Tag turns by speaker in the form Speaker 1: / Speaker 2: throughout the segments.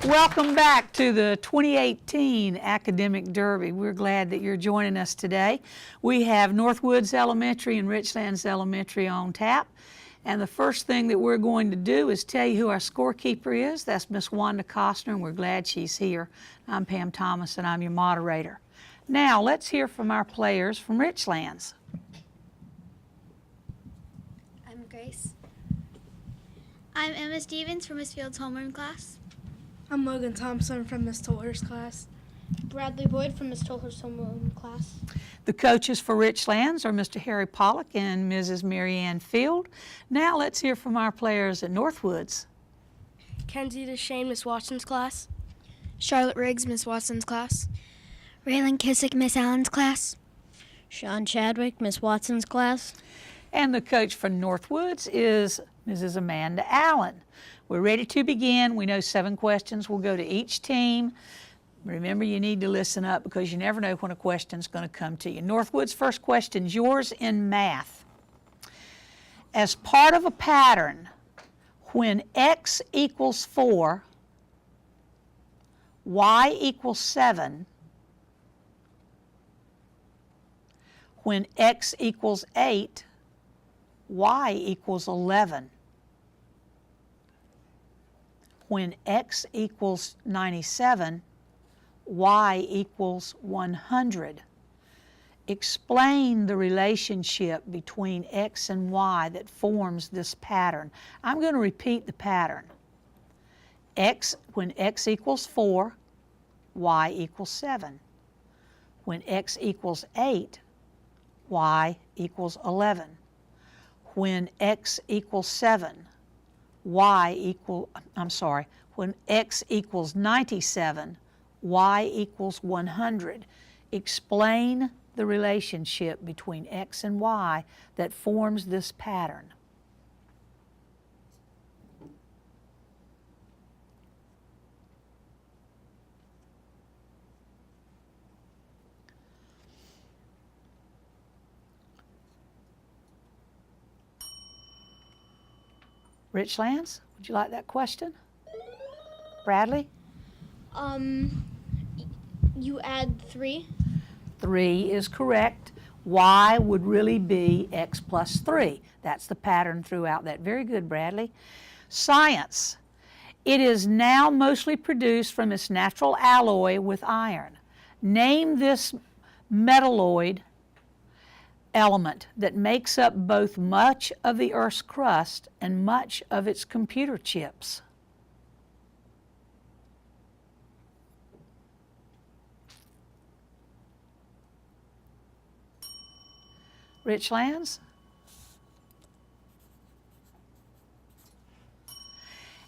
Speaker 1: Welcome back to the 2018 Academic Derby. We're glad that you're joining us today. We have Northwoods Elementary and Richlands Elementary on tap. And the first thing that we're going to do is tell you who our scorekeeper is. That's Miss Wanda Costner, and we're glad she's here. I'm Pam Thomas, and I'm your moderator. Now, let's hear from our players from Richlands.
Speaker 2: I'm Grace. I'm Emma Stevens from Miss Field's homeroom class.
Speaker 3: I'm Logan Thompson from Miss Toller's class.
Speaker 4: Bradley Boyd from Miss Toller's homeroom class.
Speaker 1: The coaches for Richlands are Mr. Harry Pollock and Mrs. Mary Ann Field. Now let's hear from our players at Northwoods.
Speaker 3: Kenzie DeShane, Miss Watson's class.
Speaker 5: Charlotte Riggs, Miss Watson's class.
Speaker 6: Raylan Kissick, Miss Allen's class.
Speaker 7: Sean Chadwick, Miss Watson's class.
Speaker 1: And the coach for Northwoods is Mrs. Amanda Allen. We're ready to begin. We know 7 questions will go to each team. Remember, you need to listen up because you never know when a question's going to come to you. Northwoods' first question's yours in math. As part of a pattern, when x equals 4, y equals 7, when x equals 8, y equals 11. When x equals 97, y equals 100. Explain the relationship between x and y that forms this pattern. I'm going to repeat the pattern. When x equals 4, y equals 7. When x equals 8, y equals 11. When x equals 7, when x equals 97, y equals 100. Explain the relationship between x and y that forms this pattern. Richlands, would you like that question? Bradley?
Speaker 4: You add 3.
Speaker 1: 3 is correct. Y would really be x plus 3. That's the pattern throughout that. Very good, Bradley. Science. It is now mostly produced from its natural alloy with iron. Name this metalloid element that makes up both much of the Earth's crust and much of its computer chips. Richlands?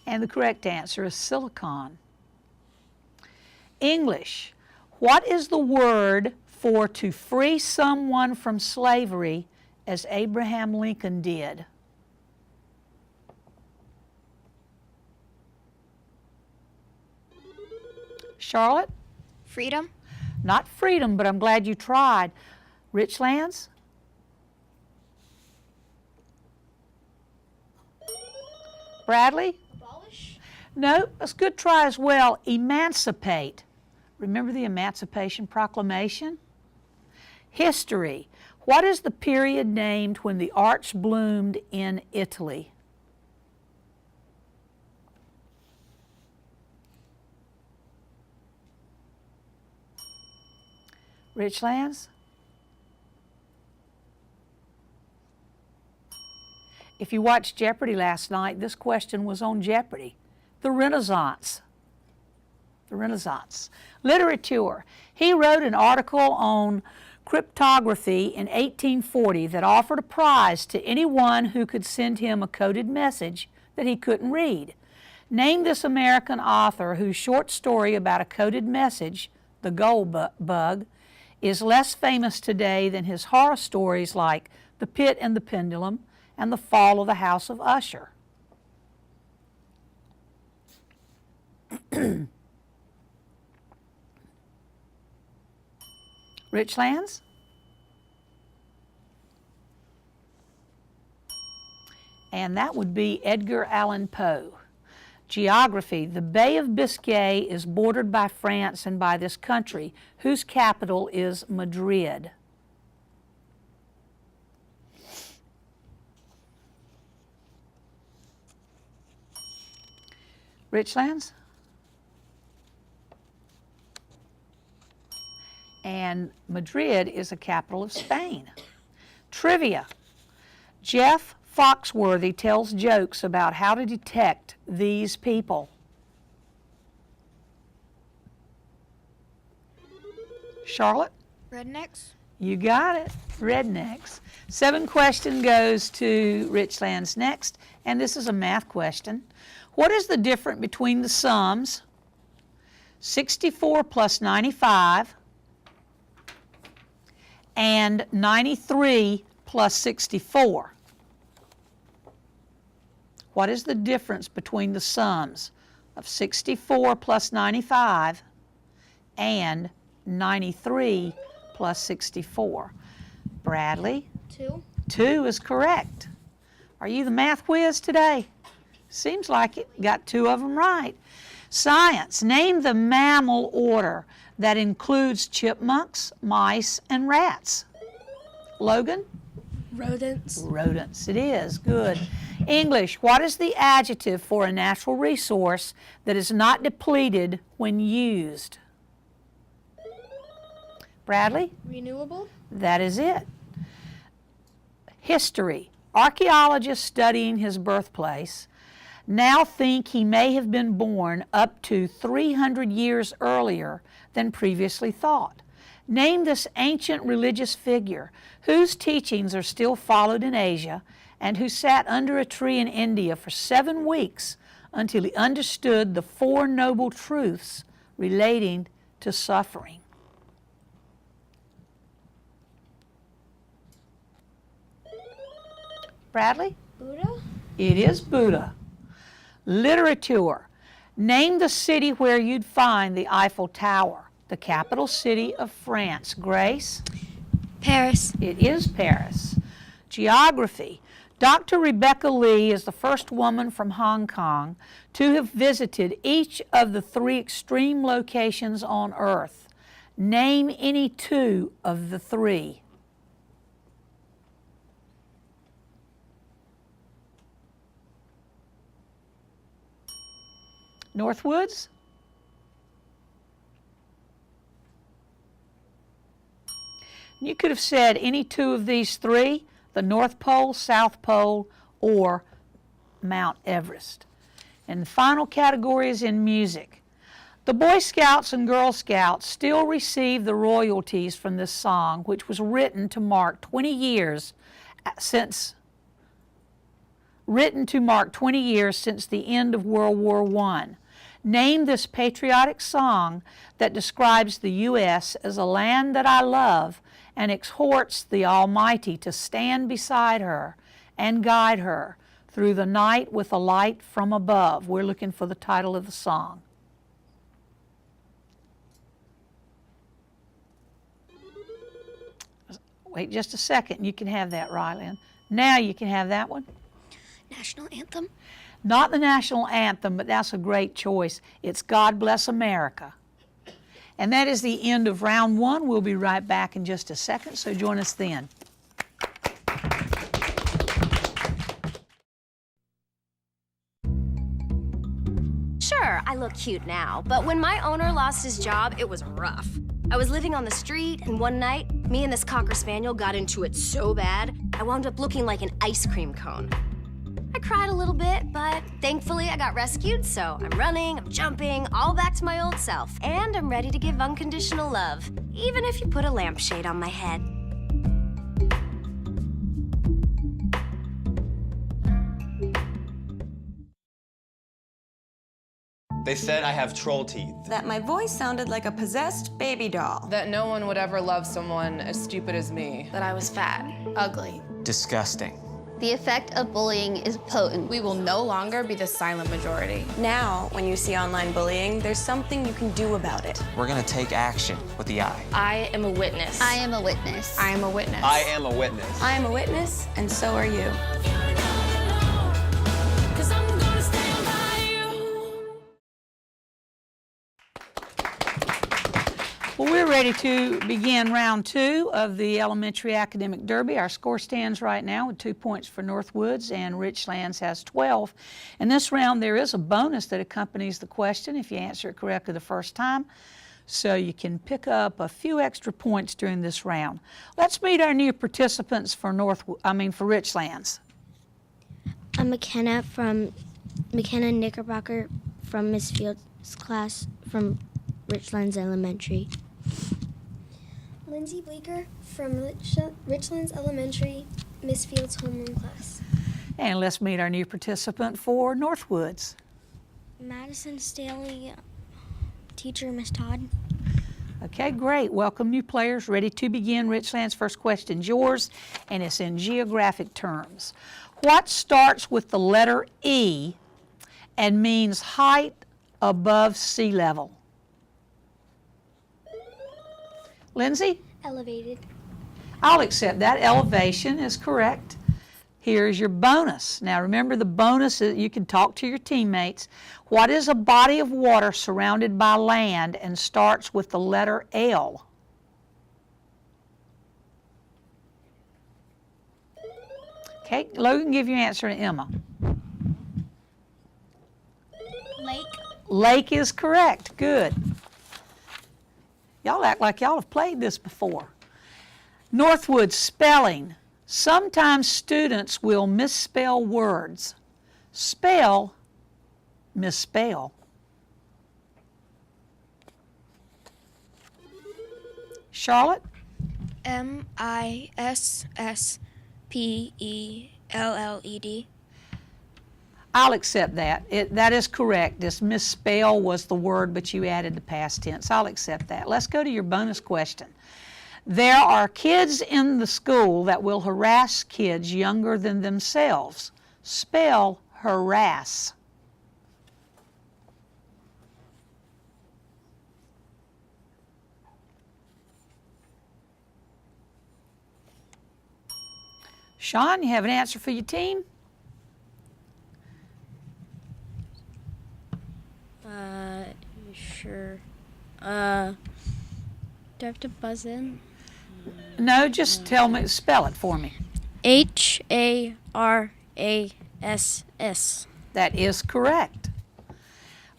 Speaker 1: And the correct answer is silicon. English. What is the word for to free someone from slavery as Abraham Lincoln did? Charlotte?
Speaker 5: Freedom.
Speaker 1: Not freedom, but I'm glad you tried. Richlands? Bradley?
Speaker 4: Abolish?
Speaker 1: No, that's a good try as well. Emancipate. Remember the Emancipation Proclamation? History. What is the period named when the arts bloomed in Italy? Richlands? If you watched Jeopardy last night, this question was on Jeopardy. The Renaissance. The Renaissance. Literature. He wrote an article on cryptography in 1840 that offered a prize to anyone who could send him a coded message that he couldn't read. Name this American author whose short story about a coded message, The Gold Bug, is less famous today than his horror stories like The Pit and the Pendulum and The Fall of the House of Usher. Richlands? And that would be Edgar Allan Poe. Geography. The Bay of Biscay is bordered by France and by this country, whose capital is Madrid. Richlands. And Madrid is the capital of Spain. Trivia. Jeff Foxworthy tells jokes about how to detect these people. Charlotte?
Speaker 5: Rednecks.
Speaker 1: You got it. Rednecks. 7 question goes to Richlands next, and this is a math question. What is the difference between the sums 64 plus 95 and 93 plus 64? What is the difference between the sums of 64 plus 95 and 93 plus 64? Bradley?
Speaker 4: 2.
Speaker 1: 2 is correct. Are you the math whiz today? Seems like it. Got 2 of them right. Science. Name the mammal order that includes chipmunks, mice, and rats. Logan?
Speaker 3: Rodents.
Speaker 1: Rodents. It is. Good. English. What is the adjective for a natural resource that is not depleted when used? Bradley?
Speaker 4: Renewable.
Speaker 1: That is it. History. Archaeologists studying his birthplace now think he may have been born up to 300 years earlier than previously thought. Name this ancient religious figure whose teachings are still followed in Asia and who sat under a tree in India for 7 weeks until he understood the 4 noble truths relating to suffering. Bradley?
Speaker 4: Buddha.
Speaker 1: It is Buddha. Literature. Name the city where you'd find the Eiffel Tower, the capital city of France. Grace?
Speaker 6: Paris.
Speaker 1: It is Paris. Geography. Dr. Rebecca Lee is the first woman from Hong Kong to have visited each of the 3 extreme locations on Earth. Name any 2 of the 3. Northwoods? You could have said any 2 of these 3, the North Pole, South Pole, or Mount Everest. And the final category is in music. The Boy Scouts and Girl Scouts still receive the royalties from this song, which was written to mark 20 years since the end of World War I. Name this patriotic song that describes the U.S. as a land that I love and exhorts the Almighty to stand beside her and guide her through the night with a light from above. We're looking for the title of the song. Wait just a second. You can have that, Ryland. Now you can have that one.
Speaker 6: National anthem.
Speaker 1: Not the national anthem, but that's a great choice. It's God Bless America. And that is the end of round 1. We'll be right back in just a second, so join us then.
Speaker 8: Sure, I look cute now, but when my owner lost his job, it was rough. I was living on the street, and one night, me and this Cocker Spaniel got into it so bad, I wound up looking like an ice cream cone. I cried a little bit, but thankfully I got rescued, so I'm running, I'm jumping, all back to my old self. And I'm ready to give unconditional love, even if you put a lampshade on my head.
Speaker 9: They said I have troll teeth.
Speaker 10: That my voice sounded like a possessed baby doll.
Speaker 11: That no one would ever love someone as stupid as me.
Speaker 3: That I was fat, ugly.
Speaker 9: Disgusting.
Speaker 12: The effect of bullying is potent.
Speaker 11: We will no longer be the silent majority.
Speaker 10: Now, when you see online bullying, there's something you can do about it.
Speaker 9: We're gonna take action with the I.
Speaker 3: I am a witness.
Speaker 12: I am a witness.
Speaker 3: I am a witness.
Speaker 9: I am a witness.
Speaker 10: I am a witness, and so are you.
Speaker 1: ready to begin round 2 of the Elementary Academic Derby. Our score stands right now with 2 points for Northwoods, and Richlands has 12. In this round, there is a bonus that accompanies the question if you answer it correctly the first time, so you can pick up a few extra points during this round. Let's meet our new participants for Richlands.
Speaker 7: I'm McKenna Knickerbocker from Miss Fields' class from Richlands Elementary.
Speaker 2: Lindsay Bleeker from Richlands Elementary, Miss Fields' homeroom class.
Speaker 1: And let's meet our new participant for Northwoods.
Speaker 2: Madison Staley, teacher, Miss Todd.
Speaker 1: Okay, great. Welcome, new players. Ready to begin. Richlands, first question's yours, and it's in geographic terms. What starts with the letter E and means height above sea level? Lindsay?
Speaker 2: Elevated.
Speaker 1: I'll accept that. Elevation is correct. Here's your bonus. Now remember, the bonus is you can talk to your teammates. What is a body of water surrounded by land and starts with the letter L? Okay, Logan, give your answer to Emma.
Speaker 2: Lake.
Speaker 1: Lake is correct. Good. Y'all act like y'all have played this before. Northwoods, spelling. Sometimes students will misspell words. Spell, misspell. Charlotte?
Speaker 5: MISSPELLED.
Speaker 1: I'll accept that. That is correct. This misspell was the word, but you added the past tense. I'll accept that. Let's go to your bonus question. There are kids in the school that will harass kids younger than themselves. Spell harass. Sean, you have an answer for your team?
Speaker 7: Sure. Do I have to buzz in?
Speaker 1: No, just tell me, spell it for me.
Speaker 7: HARASS.
Speaker 1: That is correct.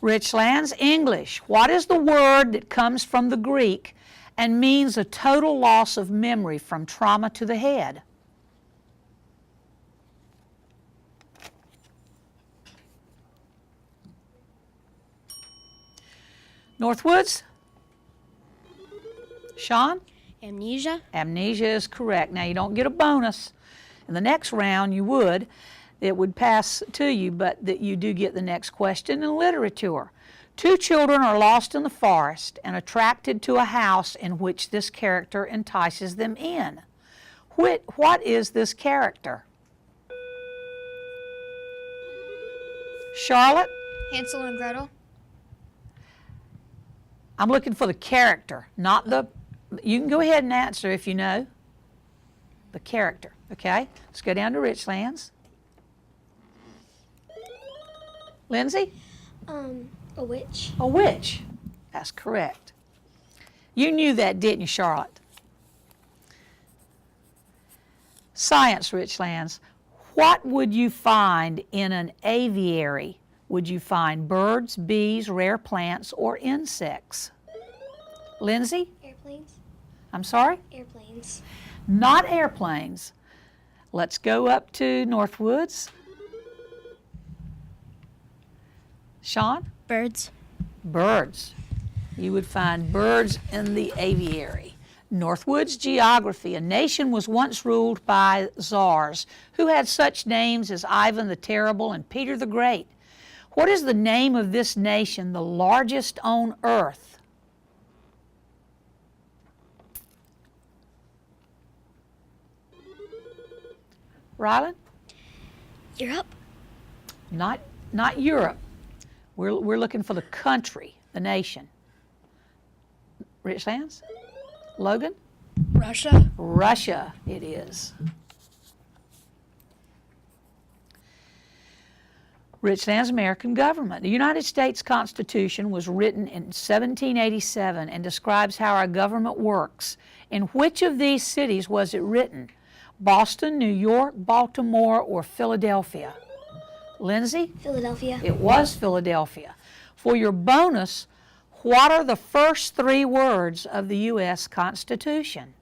Speaker 1: Richlands, English. What is the word that comes from the Greek and means a total loss of memory from trauma to the head? Northwoods? Sean?
Speaker 7: Amnesia.
Speaker 1: Amnesia is correct. Now, you don't get a bonus. In the next round, you would. It would pass to you, but that you do get the next question in literature. 2 children are lost in the forest and attracted to a house in which this character entices them in. What is this character? Charlotte?
Speaker 5: Hansel and Gretel.
Speaker 1: I'm looking for the character, not the... You can go ahead and answer if you know. The character, okay? Let's go down to Richlands. Lindsay?
Speaker 2: A witch.
Speaker 1: A witch. That's correct. You knew that, didn't you, Charlotte? Science, Richlands. What would you find in an aviary? Would you find birds, bees, rare plants, or insects? Lindsay?
Speaker 2: Airplanes.
Speaker 1: I'm sorry?
Speaker 2: Airplanes.
Speaker 1: Not airplanes. Let's go up to Northwoods. Sean?
Speaker 7: Birds.
Speaker 1: Birds. You would find birds in the aviary. Northwoods, geography. A nation was once ruled by czars who had such names as Ivan the Terrible and Peter the Great. What is the name of this nation, the largest on earth? Rylan?
Speaker 2: Europe.
Speaker 1: Not Europe. We're looking for the country, the nation. Richlands? Logan?
Speaker 11: Russia.
Speaker 1: Russia it is. Richlands American government. The United States Constitution was written in 1787 and describes how our government works. In which of these cities was it written? Boston, New York, Baltimore, or Philadelphia? Lindsay?
Speaker 6: Philadelphia.
Speaker 1: It was Philadelphia. For your bonus, what are the first 3 words of the U.S. Constitution?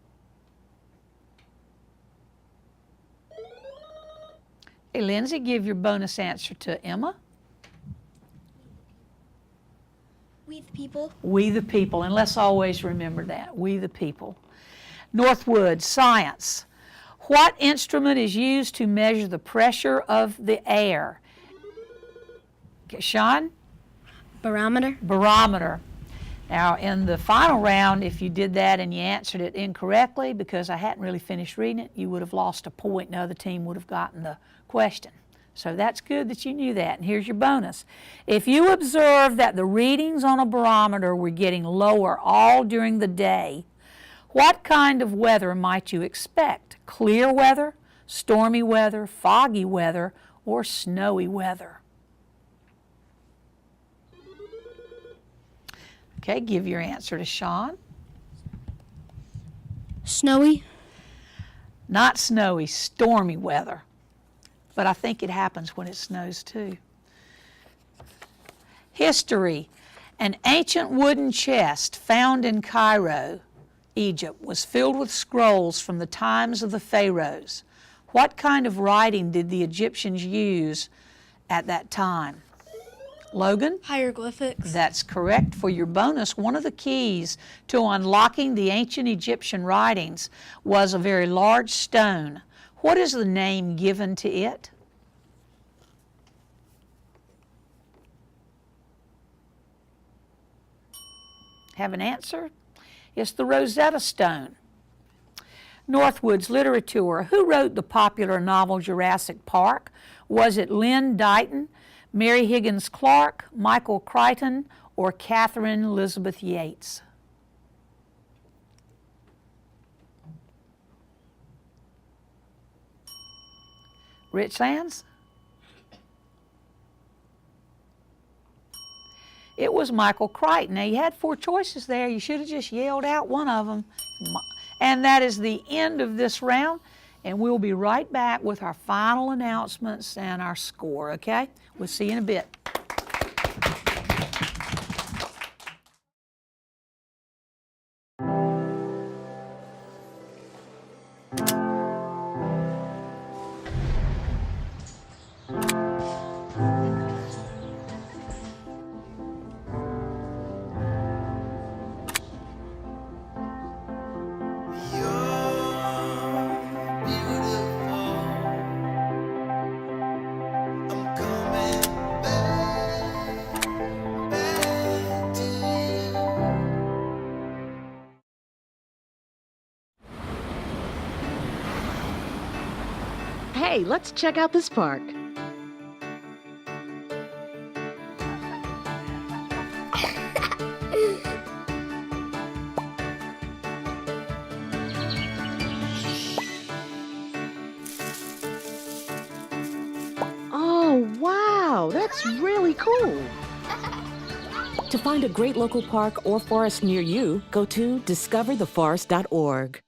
Speaker 1: Hey, Lindsay, give your bonus answer to Emma.
Speaker 2: We the people.
Speaker 1: We the people, and let's always remember that, we the people. Northwoods, science. What instrument is used to measure the pressure of the air? Okay, Sean?
Speaker 4: Barometer.
Speaker 1: Barometer. Now, in the final round, if you did that and you answered it incorrectly, because I hadn't really finished reading it, you would have lost a point and the other team would have gotten the question. So that's good that you knew that. And here's your bonus. If you observe that the readings on a barometer were getting lower all during the day, what kind of weather might you expect? Clear weather, stormy weather, foggy weather, or snowy weather? Okay, give your answer to Sean.
Speaker 4: Snowy.
Speaker 1: Not snowy, stormy weather. But I think it happens when it snows too. History. An ancient wooden chest found in Cairo, Egypt, was filled with scrolls from the times of the pharaohs. What kind of writing did the Egyptians use at that time? Logan?
Speaker 4: Hieroglyphics.
Speaker 1: That's correct. For your bonus, one of the keys to unlocking the ancient Egyptian writings was a very large stone. What is the name given to it? Have an answer? It's the Rosetta Stone. Northwoods literature. Who wrote the popular novel Jurassic Park? Was it Lynn Dighton, Mary Higgins Clark, Michael Crichton, or Catherine Elizabeth Yates? Richlands? It was Michael Crichton. Now, you had 4 choices there. You should have just yelled out one of them. And that is the end of this round. And we'll be right back with our final announcements and our score, okay? We'll see you in a bit.
Speaker 13: Hey, let's check out this park. Oh, wow, that's really cool.
Speaker 14: To find a great local park or forest near you, go to discovertheforest.org.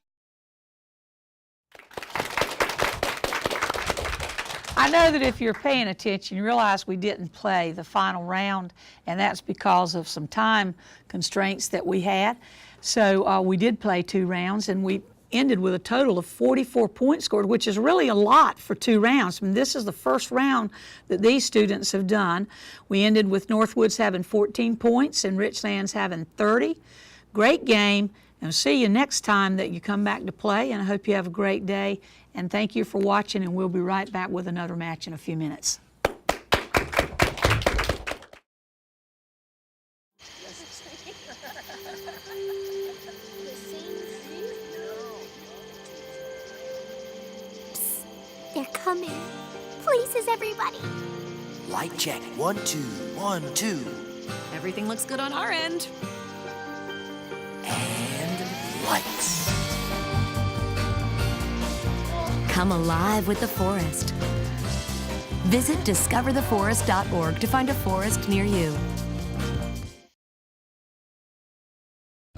Speaker 1: I know that if you're paying attention, you realize we didn't play the final round, and that's because of some time constraints that we had. So we did play 2 rounds, and we ended with a total of 44 points scored, which is really a lot for 2 rounds. I mean, this is the first round that these students have done. We ended with Northwoods having 14 points and Richlands having 30. Great game, and see you next time that you come back to play, and I hope you have a great day. And thank you for watching, and we'll be right back with another match in a few minutes.
Speaker 6: They're coming. Places, everybody.
Speaker 15: Light check. 1, 2, 1, 2.
Speaker 16: Everything looks good on our end.
Speaker 15: And lights.
Speaker 14: Come alive with the forest.
Speaker 17: Visit discovertheforest.org to find a forest near you.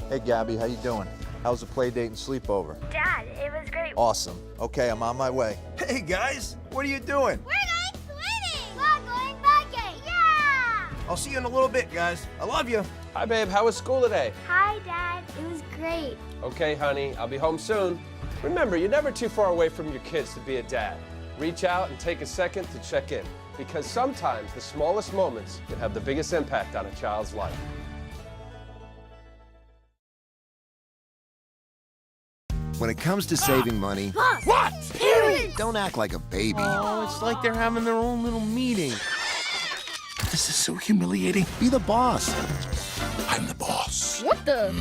Speaker 18: Hey Gabby, how you doing? How's the play date and sleepover?
Speaker 2: Dad, it was great.
Speaker 18: Awesome. Okay, I'm on my way. Hey guys, what are you doing?
Speaker 6: We're going swimming! We're going biking! Yeah!
Speaker 15: I'll see you in a little bit, guys. I love you.
Speaker 19: Hi, babe. How was school today?
Speaker 2: Hi, Dad. It was great.
Speaker 19: Okay, honey. I'll be home soon. Remember, you're never too far away from your kids to be a dad. Reach out and take a second to check in, because sometimes the smallest moments can have the biggest impact on a child's life.
Speaker 20: When it comes to saving money,
Speaker 6: Boss!
Speaker 15: What?
Speaker 6: Parents!
Speaker 20: don't act like a baby.
Speaker 15: Oh, it's like they're having their own little meeting. This is so humiliating.
Speaker 20: Be the boss.
Speaker 15: I'm the boss.
Speaker 3: What the?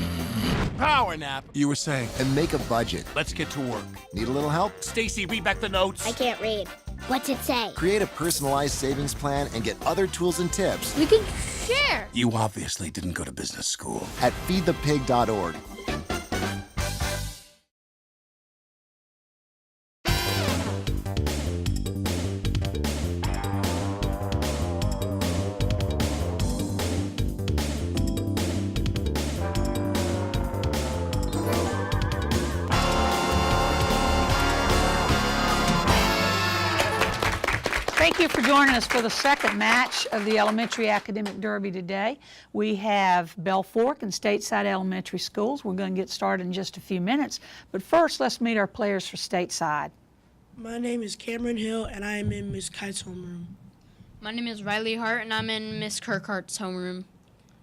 Speaker 15: Power nap. You were saying.
Speaker 20: And make a budget.
Speaker 15: Let's get to work.
Speaker 20: Need a little help?
Speaker 15: Stacy, read back the notes.
Speaker 6: I can't read. What's it say?
Speaker 20: Create a personalized savings plan and get other tools and tips
Speaker 3: We can share.
Speaker 15: You obviously didn't go to business school.
Speaker 20: at feedthepig.org.
Speaker 1: Thank you for joining us for the second match of the Elementary Academic Derby today. We have Bell Fork and Stateside Elementary Schools. We're going to get started in just a few minutes, but first let's meet our players for Stateside.
Speaker 21: My name is Cameron Hill, and I am in Miss Kite's homeroom.
Speaker 22: My name is Riley Hart, and I'm in Miss Kirkhart's homeroom.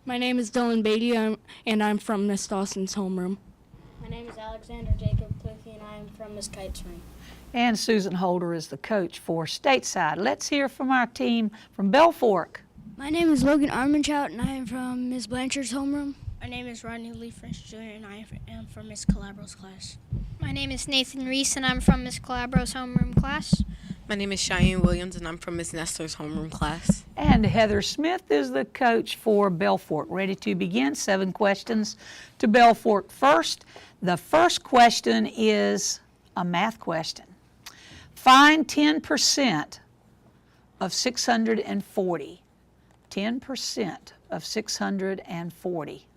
Speaker 4: My name is Dylan Beatty, and I'm from Miss Dawson's homeroom.
Speaker 23: My name is Alexander Jacob Cliffy, and I am from Miss Kite's room.
Speaker 1: And Susan Holder is the coach for Stateside. Let's hear from our team from Bell Fork.
Speaker 23: My name is Logan Armanchout, and I am from Miss Blanchard's homeroom.
Speaker 24: My name is Rodney Lee French Jr., and I am from Miss Calabro's class.
Speaker 2: My name is Nathan Reese, and I'm from Miss Calabro's homeroom class.
Speaker 10: My name is Cheyenne Williams, and I'm from Miss Nestor's homeroom class.
Speaker 1: And Heather Smith is the coach for Bell Fork. Ready to begin? 7 questions to Bell Fork first. The first question is a math question. Find 10% of 640. 10% of 640.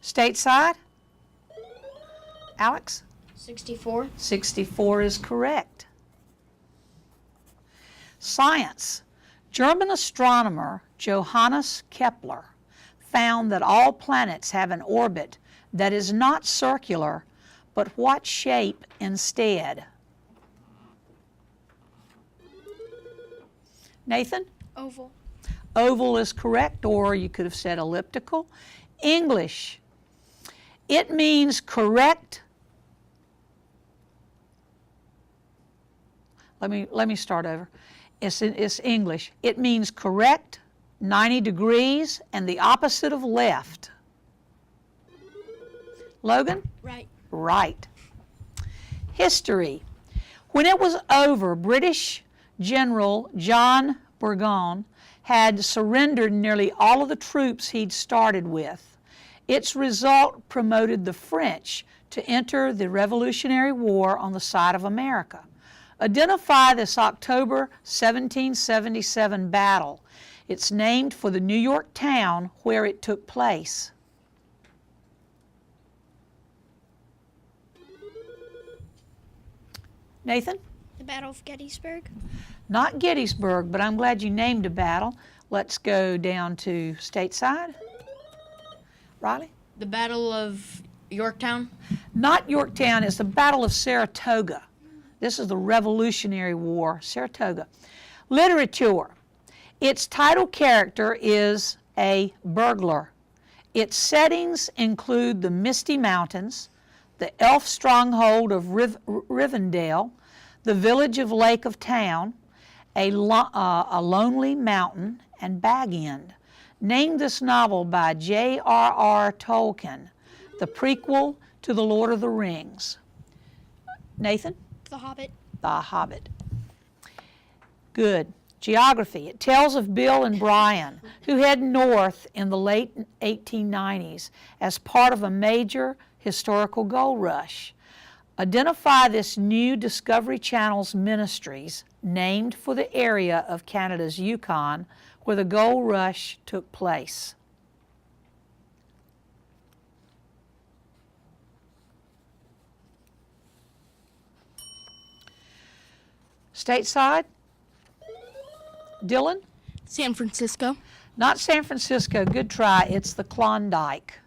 Speaker 1: Stateside? Alex?
Speaker 23: 64.
Speaker 1: 64 is correct. Science. German astronomer Johannes Kepler found that all planets have an orbit that is not circular, but what shape instead? Nathan?
Speaker 2: Oval.
Speaker 1: Oval is correct, or you could have said elliptical. English. It means correct. Let me start over. It's English. It means correct, 90 degrees, and the opposite of left. Logan?
Speaker 23: Right.
Speaker 1: Right. History. When it was over, British General John Burgoyne had surrendered nearly all of the troops he'd started with. Its result promoted the French to enter the Revolutionary War on the side of America. Identify this October 1777 battle. It's named for the New York town where it took place. Nathan?
Speaker 2: The Battle of Gettysburg.
Speaker 1: Not Gettysburg, but I'm glad you named a battle. Let's go down to Stateside. Riley?
Speaker 22: The Battle of Yorktown?
Speaker 1: Not Yorktown, it's the Battle of Saratoga. This is the Revolutionary War, Saratoga. Literature. Its title character is a burglar. Its settings include the Misty Mountains, the elf stronghold of Rivendell, the village of Lake of Town, a lonely mountain, and Bag End. Named this novel by J.R.R. Tolkien, the prequel to The Lord of the Rings. Nathan?
Speaker 2: The Hobbit.
Speaker 1: The Hobbit. Good. Geography. It tells of Bill and Brian, who head north in the late 1890s as part of a major historical gold rush. Identify this new Discovery Channel's ministries, named for the area of Canada's Yukon where the gold rush took place. Stateside? Dylan?
Speaker 4: San Francisco.
Speaker 1: Not San Francisco. Good try. It's the Klondike.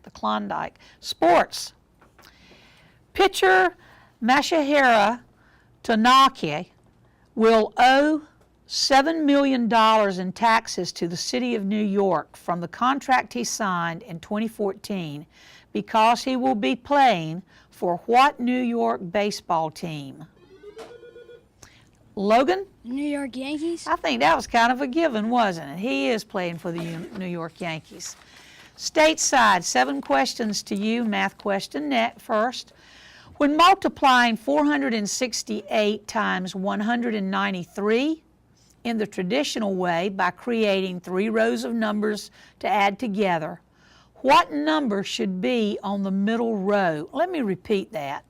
Speaker 1: The Klondike. Sports. Pitcher Masahiro Tanaka will owe $7 million in taxes to the city of New York from the contract he signed in 2014 because he will be playing for what New York baseball team? Logan?
Speaker 23: New York Yankees.
Speaker 1: I think that was kind of a given, wasn't it? He is playing for the New York Yankees. Stateside, 7 questions to you. Math question first. When multiplying 468 times 193 in the traditional way by creating 3 rows of numbers to add together, what number should be on the middle row? Let me repeat that.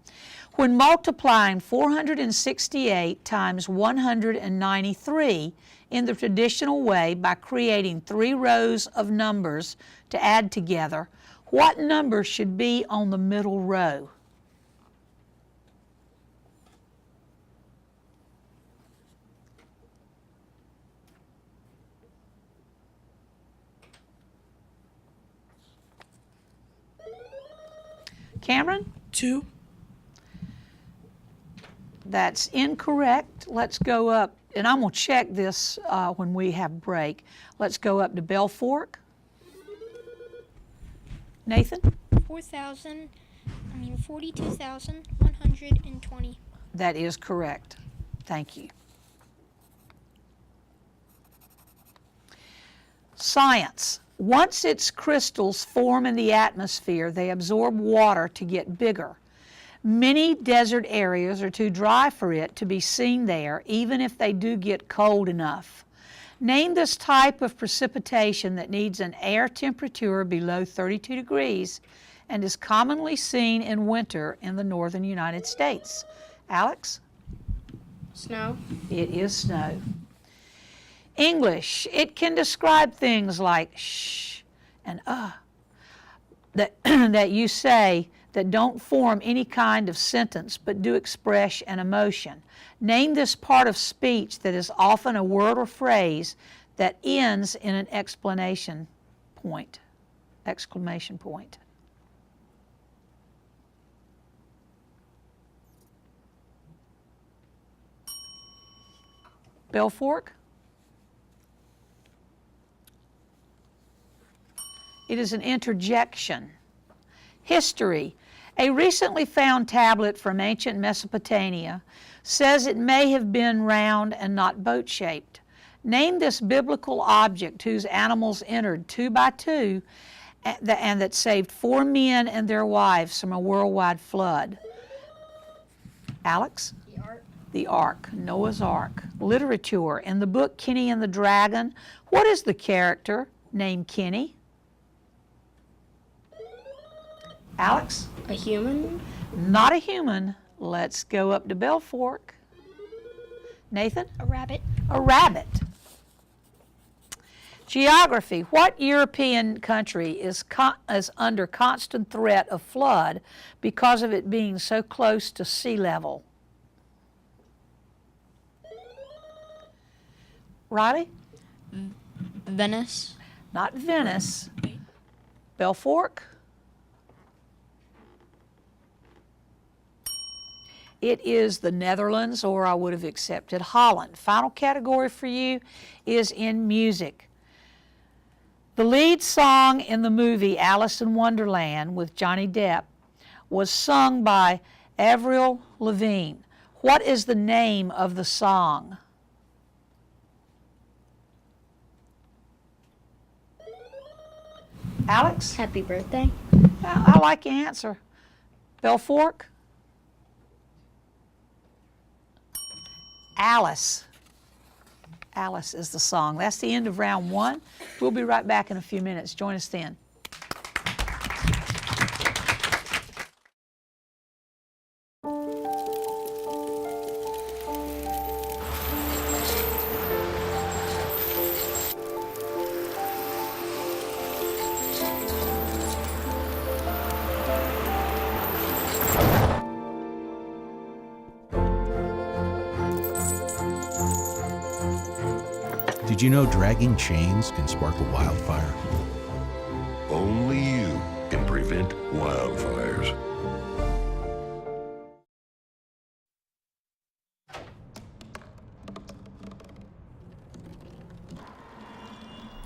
Speaker 1: When multiplying 468 times 193 in the traditional way by creating 3 rows of numbers to add together, what number should be on the middle row? Cameron?
Speaker 21: 2.
Speaker 1: That's incorrect. Let's go up, and I'm going to check this when we have break. Let's go up to Belfork. Nathan?
Speaker 2: 42,120.
Speaker 1: That is correct. Thank you. Science. Once its crystals form in the atmosphere, they absorb water to get bigger. Many desert areas are too dry for it to be seen there, even if they do get cold enough. Name this type of precipitation that needs an air temperature below 32 degrees and is commonly seen in winter in the northern United States. Alex?
Speaker 23: Snow.
Speaker 1: It is snow. English. It can describe things like shh and that you say that don't form any kind of sentence but do express an emotion. Name this part of speech that is often a word or phrase that ends in an exclamation point. Exclamation point. Belfork? It is an interjection. History. A recently found tablet from ancient Mesopotamia says it may have been round and not boat-shaped. Name this biblical object whose animals entered 2 by 2 and that saved 4 men and their wives from a worldwide flood. Alex?
Speaker 23: The Ark.
Speaker 1: The Ark, Noah's Ark. Literature. In the book Kenny and the Dragon, what is the character named Kenny? Alex?
Speaker 23: A human?
Speaker 1: Not a human. Let's go up to Belfork. Nathan?
Speaker 2: A rabbit.
Speaker 1: A rabbit. Geography. What European country is under constant threat of flood because of it being so close to sea level? Riley?
Speaker 22: Venice.
Speaker 1: Not Venice. Belfork? It is the Netherlands, or I would have accepted Holland. Final category for you is in music. The lead song in the movie Alice in Wonderland with Johnny Depp was sung by Avril Lavigne. What is the name of the song? Alex?
Speaker 23: Happy birthday.
Speaker 1: I like your answer. Belfork? Alice. Alice is the song. That's the end of round 1. We'll be right back in a few minutes. Join us then.
Speaker 5: Did you know dragging chains can spark a wildfire?
Speaker 8: Only you can prevent wildfires.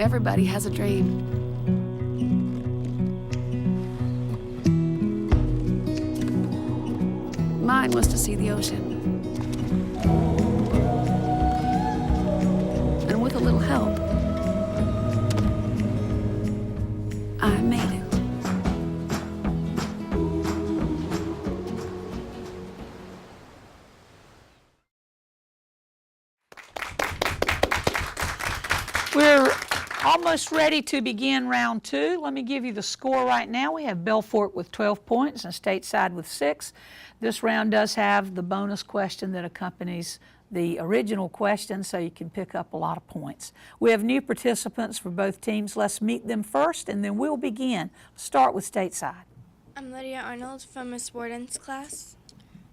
Speaker 17: Everybody has a dream. Mine was to see the ocean. And with a little help, I made it.
Speaker 1: We're almost ready to begin round 2. Let me give you the score right now. We have Belfort with 12 points and Stateside with 6. This round does have the bonus question that accompanies the original question, so you can pick up a lot of points. We have new participants for both teams. Let's meet them first, and then we'll begin. Start with Stateside.
Speaker 23: I'm Lydia Arnold from Miss Warden's class.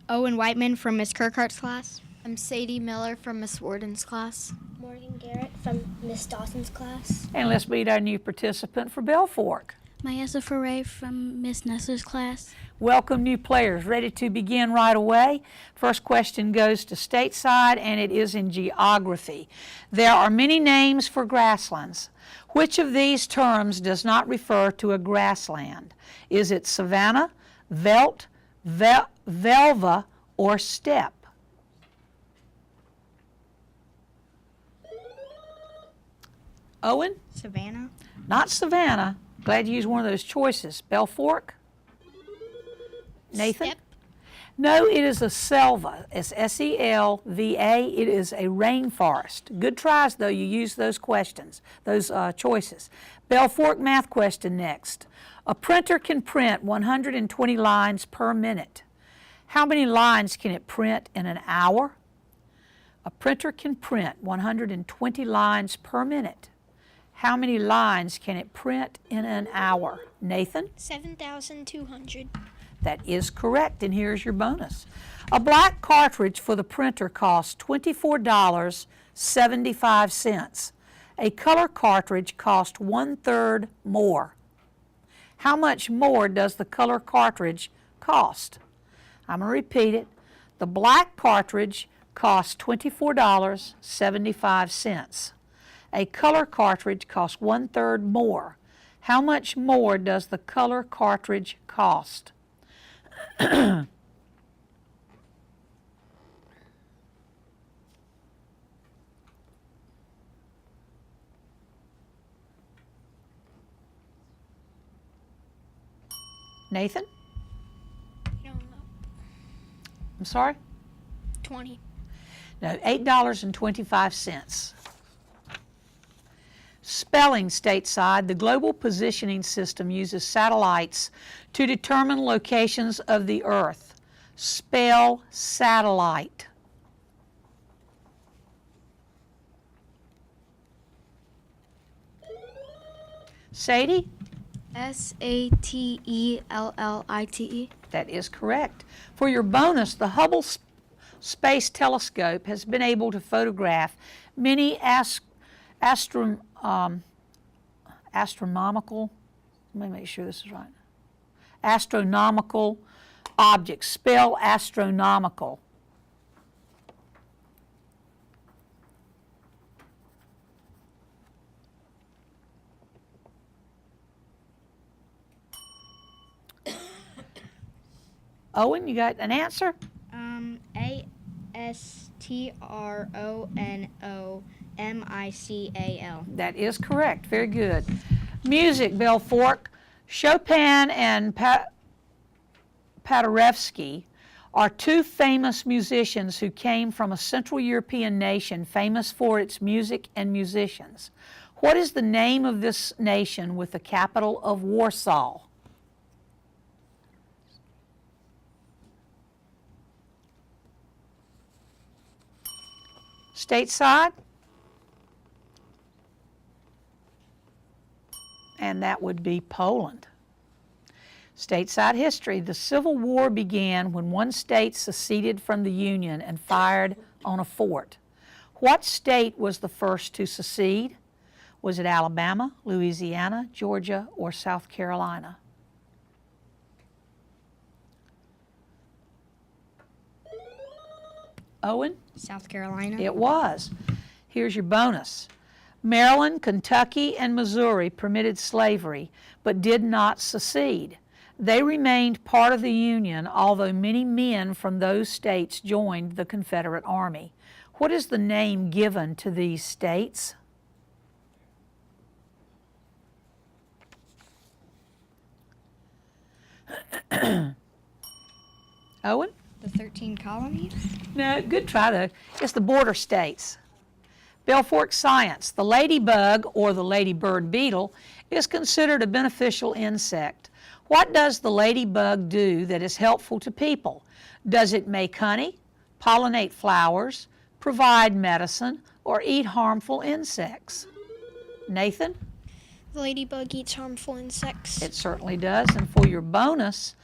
Speaker 22: Owen Whiteman from Miss Kirkhart's class.
Speaker 2: I'm Sadie Miller from Miss Warden's class.
Speaker 23: Morgan Garrett from Miss Dawson's class.
Speaker 1: And let's meet our new participant for Belfort.
Speaker 23: Mayessa Foray from Miss Nessler's class.
Speaker 1: Welcome, new players. Ready to begin right away? First question goes to Stateside, and it is in geography. There are many names for grasslands. Which of these terms does not refer to a grassland? Is it savanna, veldt, velva, or steppe? Owen?
Speaker 22: Savannah.
Speaker 1: Not savanna. Glad you used one of those choices. Belfort? Nathan?
Speaker 2: Steppe.
Speaker 1: No, it is a selva. It's S-E-L-V-A. It is a rainforest. Good tries, though. You used those questions, those choices. Belfort math question next. A printer can print 120 lines per minute. How many lines can it print in an hour? A printer can print 120 lines per minute. How many lines can it print in an hour? Nathan?
Speaker 2: 7,200.
Speaker 1: That is correct, and here's your bonus. A black cartridge for the printer costs $24.75. A color cartridge costs 1/3 more. How much more does the color cartridge cost? I'm going to repeat it. The black cartridge costs $24.75. A color cartridge costs 1/3 more. How much more does the color cartridge cost? Nathan?
Speaker 2: No.
Speaker 1: I'm sorry?
Speaker 2: 20.
Speaker 1: No, $8.25. Spelling Stateside, the Global Positioning System uses satellites to determine locations of the Earth. Spell satellite. Sadie?
Speaker 23: S-A-T-E-L-L-I-T-E.
Speaker 1: That is correct. For your bonus, the Hubble Space Telescope has been able to photograph many astronomical, let me make sure this is right, astronomical objects. Spell astronomical. Owen, you got an answer?
Speaker 23: A-S-T-R-O-N-O-M-I-C-A-L.
Speaker 1: That is correct. Very good. Music, Belfort. Chopin and Paderewski are two famous musicians who came from a Central European nation famous for its music and musicians. What is the name of this nation with the capital of Warsaw? Stateside? And that would be Poland. Stateside history. The Civil War began when one state seceded from the Union and fired on a fort. What state was the first to secede? Was it Alabama, Louisiana, Georgia, or South Carolina? Owen?
Speaker 23: South Carolina.
Speaker 1: It was. Here's your bonus. Maryland, Kentucky, and Missouri permitted slavery, but did not secede. They remained part of the Union, although many men from those states joined the Confederate Army. What is the name given to these states? Owen?
Speaker 23: The 13 colonies?
Speaker 1: No, good try though. It's the border states. Belfork science. The ladybug, or the ladybird beetle, is considered a beneficial insect. What does the ladybug do that is helpful to people? Does it make honey, pollinate flowers, provide medicine, or eat harmful insects? Nathan?
Speaker 2: The ladybug eats harmful insects.
Speaker 1: It certainly does. And for your bonus,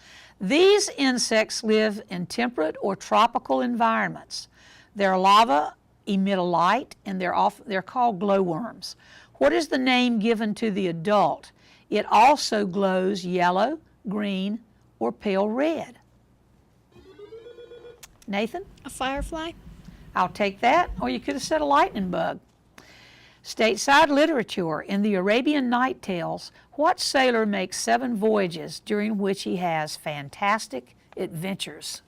Speaker 1: these insects live in temperate or tropical environments. Their larvae emit a light, and they're called glowworms. What is the name given to the adult? It also glows yellow, green, or pale red. Nathan?
Speaker 2: A firefly.
Speaker 1: I'll take that, or you could have said a lightning bug. Stateside literature. In the Arabian Night Tales, what sailor makes 7 voyages during which he has fantastic adventures?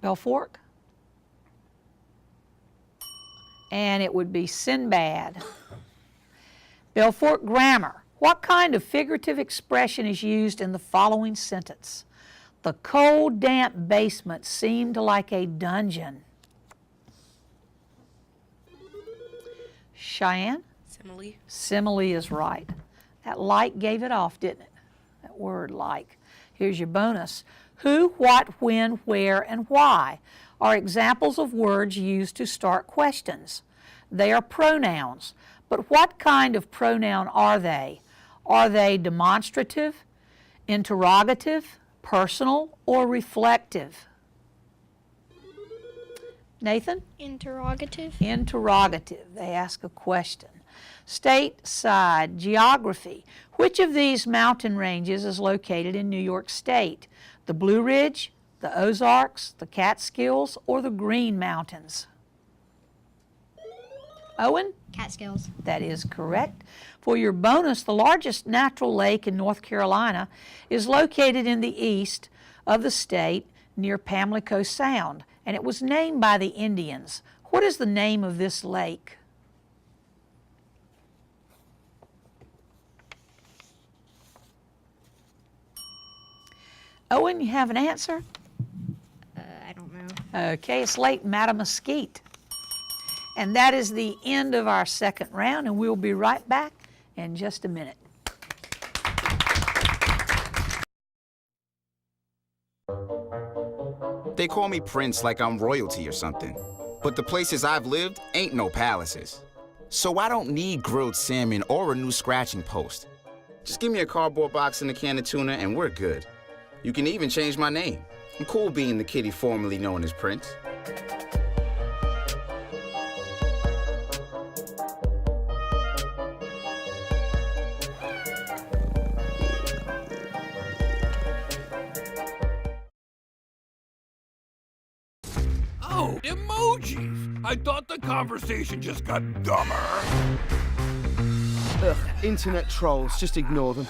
Speaker 1: Belfork? And it would be Sinbad. Belfork grammar. What kind of figurative expression is used in the following sentence? The cold, damp basement seemed like a dungeon. Cheyenne?
Speaker 3: Simile.
Speaker 1: Simile is right. That like gave it off, didn't it? That word like. Here's your bonus. Who, what, when, where, and why are examples of words used to start questions. They are pronouns, but what kind of pronoun are they? Are they demonstrative, interrogative, personal, or reflective? Nathan?
Speaker 2: Interrogative.
Speaker 1: Interrogative. They ask a question. Stateside geography. Which of these mountain ranges is located in New York State? The Blue Ridge, the Ozarks, the Catskills, or the Green Mountains? Owen?
Speaker 23: Catskills.
Speaker 1: That is correct. For your bonus, the largest natural lake in North Carolina is located in the east of the state near Pamlico Sound, and it was named by the Indians. What is the name of this lake? Owen, you have an answer?
Speaker 23: I don't know.
Speaker 1: Okay, it's Lake Mattamuskeet. And that is the end of our second round, and we'll be right back in just a minute.
Speaker 7: They call me Prince like I'm royalty or something. But the places I've lived ain't no palaces. So I don't need grilled salmon or a new scratching post. Just give me a cardboard box and a can of tuna and we're good. You can even change my name. I'm cool being the kitty formerly known as Prince.
Speaker 9: Oh, emojis! I thought the conversation just got dumber.
Speaker 15: Ugh, internet trolls, just ignore them.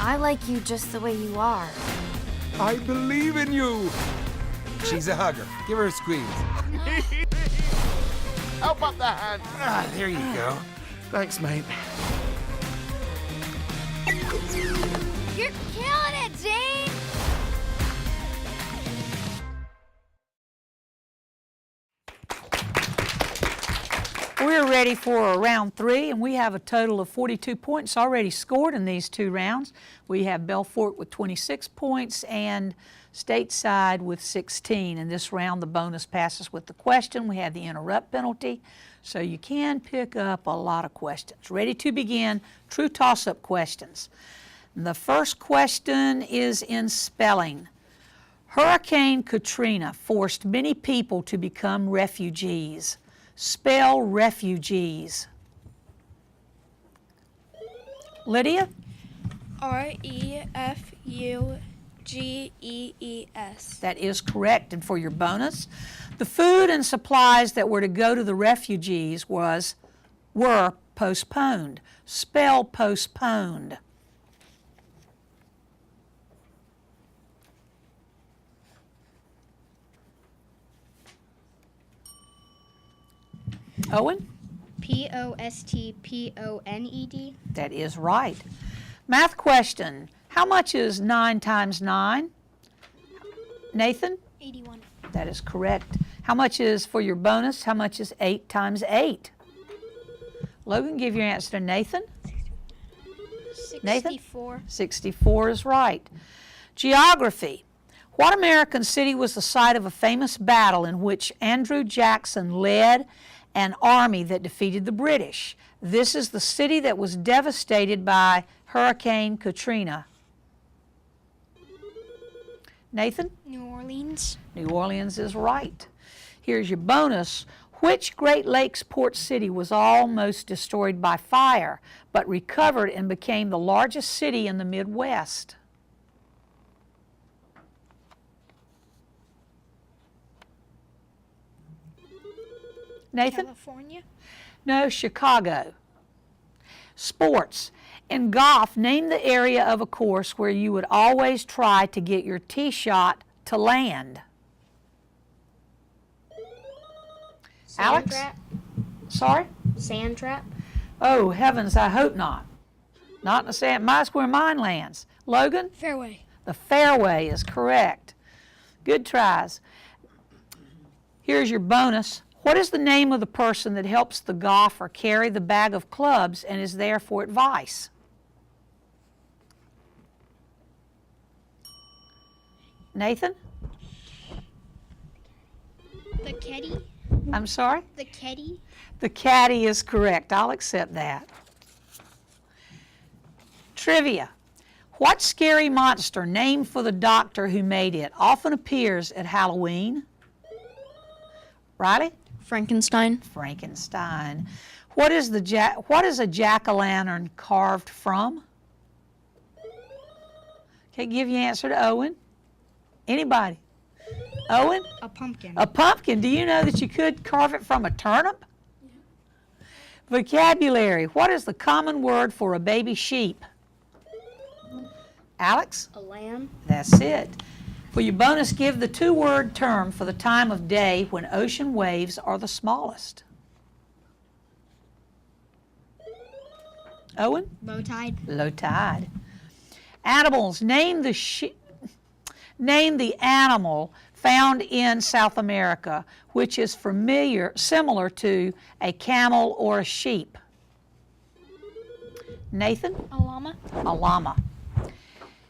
Speaker 6: I like you just the way you are.
Speaker 9: I believe in you!
Speaker 15: She's a hugger. Give her a squeeze. Help up the hand. Ah, there you go. Thanks, mate.
Speaker 6: You're killing it, Zane!
Speaker 1: We're ready for round 3, and we have a total of 42 points already scored in these 2 rounds. We have Belfort with 26 points and Stateside with 16. In this round, the bonus passes with the question. We have the interrupt penalty, so you can pick up a lot of questions. Ready to begin, true toss-up questions. The first question is in spelling. Hurricane Katrina forced many people to become refugees. Spell refugees. Lydia?
Speaker 24: R-E-F-U-G-E-E-S.
Speaker 1: That is correct. And for your bonus, the food and supplies that were to go to the refugees were postponed. Spell postponed. Owen?
Speaker 2: P-O-S-T-P-O-N-E-D.
Speaker 1: That is right. Math question. How much is 9 times 9? Nathan?
Speaker 2: 81.
Speaker 1: That is correct. How much is, for your bonus, how much is 8 times 8? Logan, give your answer to Nathan.
Speaker 2: 64.
Speaker 1: Nathan? 64 is right. Geography. What American city was the site of a famous battle in which Andrew Jackson led an army that defeated the British? This is the city that was devastated by Hurricane Katrina. Nathan?
Speaker 2: New Orleans.
Speaker 1: New Orleans is right. Here's your bonus. Which Great Lakes port city was almost destroyed by fire, but recovered and became the largest city in the Midwest? Nathan?
Speaker 2: California.
Speaker 1: No, Chicago. Sports. In golf, name the area of a course where you would always try to get your tee shot to land.
Speaker 23: Sand
Speaker 1: Alex?
Speaker 23: trap.
Speaker 1: Sorry?
Speaker 23: Sand trap.
Speaker 1: Oh, heavens, I hope not. Not in the sand. Might as where mine lands. Logan?
Speaker 24: Fairway.
Speaker 1: The fairway is correct. Good tries. Here's your bonus. What is the name of the person that helps the golfer carry the bag of clubs and is there for advice? Nathan?
Speaker 2: The caddy.
Speaker 1: I'm sorry?
Speaker 2: The caddy.
Speaker 1: The caddy is correct. I'll accept that. Trivia. What scary monster, named for the doctor who made it, often appears at Halloween? Riley?
Speaker 22: Frankenstein.
Speaker 1: Frankenstein. What is a jack-o'-lantern carved from? Okay, give your answer to Owen. Anybody? Owen?
Speaker 23: A pumpkin.
Speaker 1: A pumpkin. Do you know that you could carve it from a turnip? Yeah. Vocabulary. What is the common word for a baby sheep? Alex?
Speaker 23: A lamb.
Speaker 1: That's it. For your bonus, give the 2-word term for the time of day when ocean waves are the smallest. Owen?
Speaker 2: Low tide.
Speaker 1: Low tide. Animals. Name the animal found in South America, which is similar to a camel or a sheep. Nathan?
Speaker 2: A llama.
Speaker 1: A llama.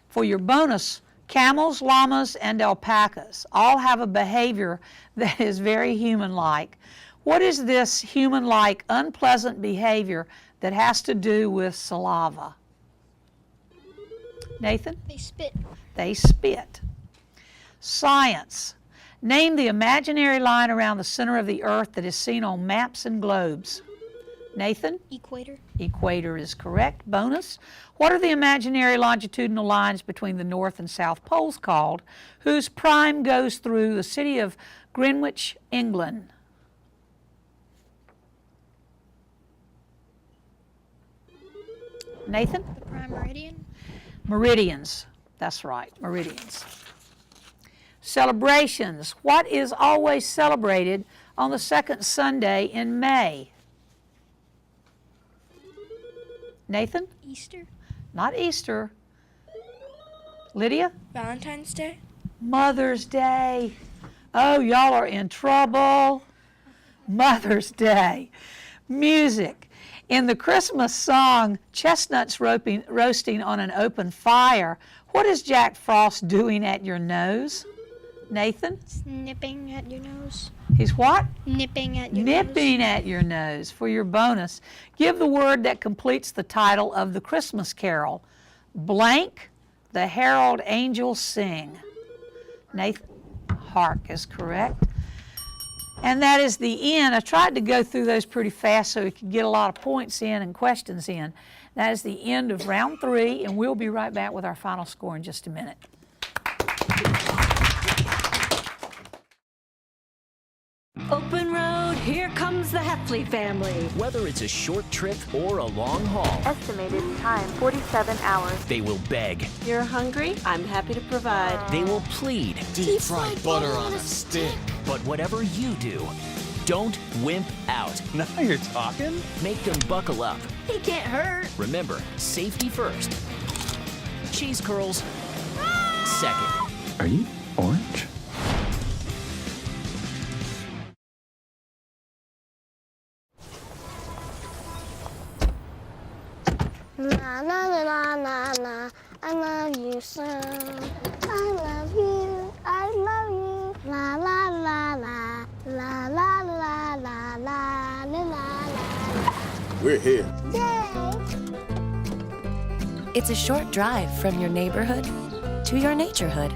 Speaker 1: For your bonus, camels, llamas, and alpacas all have a behavior that is very human-like. What is this human-like, unpleasant behavior that has to do with saliva? Nathan?
Speaker 2: They spit.
Speaker 1: They spit. Science. Name the imaginary line around the center of the earth that is seen on maps and globes. Nathan?
Speaker 2: Equator.
Speaker 1: Equator is correct. Bonus. What are the imaginary longitudinal lines between the North and South Poles called, whose prime goes through the city of Greenwich, England? Nathan?
Speaker 2: The prime meridian.
Speaker 1: Meridians. That's right, meridians. Celebrations. What is always celebrated on the second Sunday in May? Nathan?
Speaker 23: Easter.
Speaker 1: Not Easter. Lydia?
Speaker 23: Valentine's Day.
Speaker 1: Mother's Day. Oh, y'all are in trouble. Mother's Day. Music. In the Christmas song, Chestnuts Roasting on an Open Fire, what is Jack Frost doing at your nose? Nathan?
Speaker 23: Nipping at your nose.
Speaker 1: He's what?
Speaker 23: Nipping at your
Speaker 1: Nipping
Speaker 23: nose.
Speaker 1: at your nose. For your bonus, give the word that completes the title of the Christmas Carol. Blank, the herald angels sing. Nathan? Hark is correct. And that is the end. I tried to go through those pretty fast so we could get a lot of points in and questions in. That is the end of round 3, and we'll be right back with our final score in just a minute.
Speaker 11: Open road, here comes the Heffley family.
Speaker 12: Whether it's a short trip or a long haul.
Speaker 13: Estimated time, 47 hours.
Speaker 12: They will beg.
Speaker 11: You're hungry? I'm happy to provide.
Speaker 12: They will plead.
Speaker 16: Deep fried butter on a stick.
Speaker 12: But whatever you do, don't wimp out.
Speaker 16: Now you're talking.
Speaker 12: Make them buckle up.
Speaker 11: He can't hurt.
Speaker 12: Remember, safety first. Cheese curls second.
Speaker 16: Are you orange?
Speaker 6: Na na na na na na, I love you so. I love you, I love you. La la la la, la la la la la la la.
Speaker 8: We're here.
Speaker 6: Yay!
Speaker 17: It's a short drive from your neighborhood to your naturehood.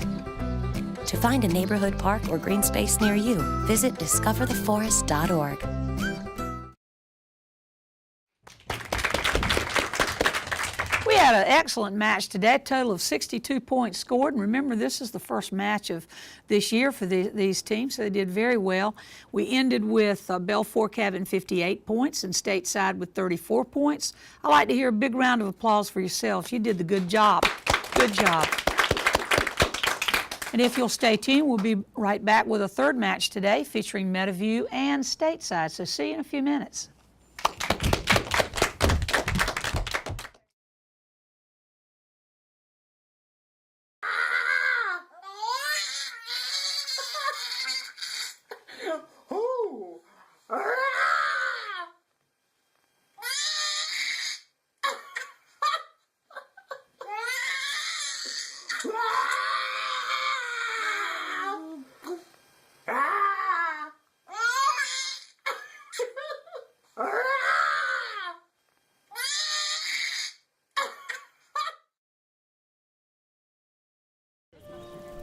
Speaker 17: To find a neighborhood park or green space near you, visit discovertheforest.org.
Speaker 1: We had an excellent match today, a total of 62 points scored. And remember, this is the first match of this year for these teams, so they did very well. We ended with Belfork having 58 points and Stateside with 34 points. I'd like to hear a big round of applause for yourselves. You did the good job. Good job. And if you'll stay tuned, we'll be right back with a third match today featuring Meadowview and Stateside. So see you in a few minutes.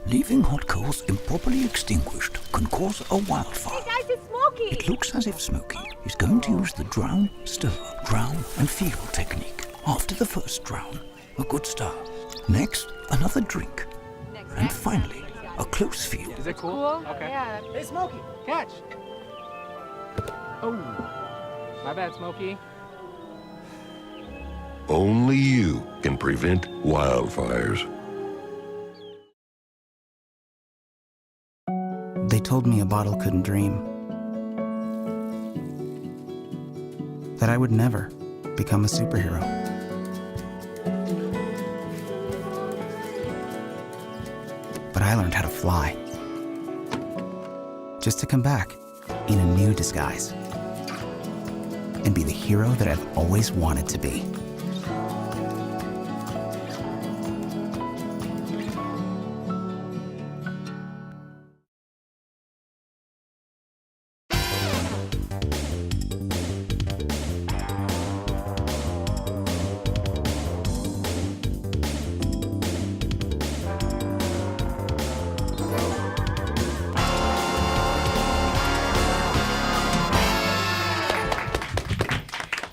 Speaker 25: Leaving hot coals improperly extinguished can cause a wildfire.
Speaker 6: Hey guys, it's Smokey!
Speaker 25: It looks as if Smokey is going to use the drown, stir, drown and feel technique. After the first drown, a good start. Next, another drink. And finally, a close feel.
Speaker 26: Is it cool? Okay.
Speaker 23: Yeah.
Speaker 26: Hey, Smokey, catch! Oh, my bad, Smokey.
Speaker 8: Only you can prevent wildfires.
Speaker 27: They told me a bottle couldn't dream. That I would never become a superhero. But I learned how to fly. Just to come back in a new disguise. And be the hero that I've always wanted to be.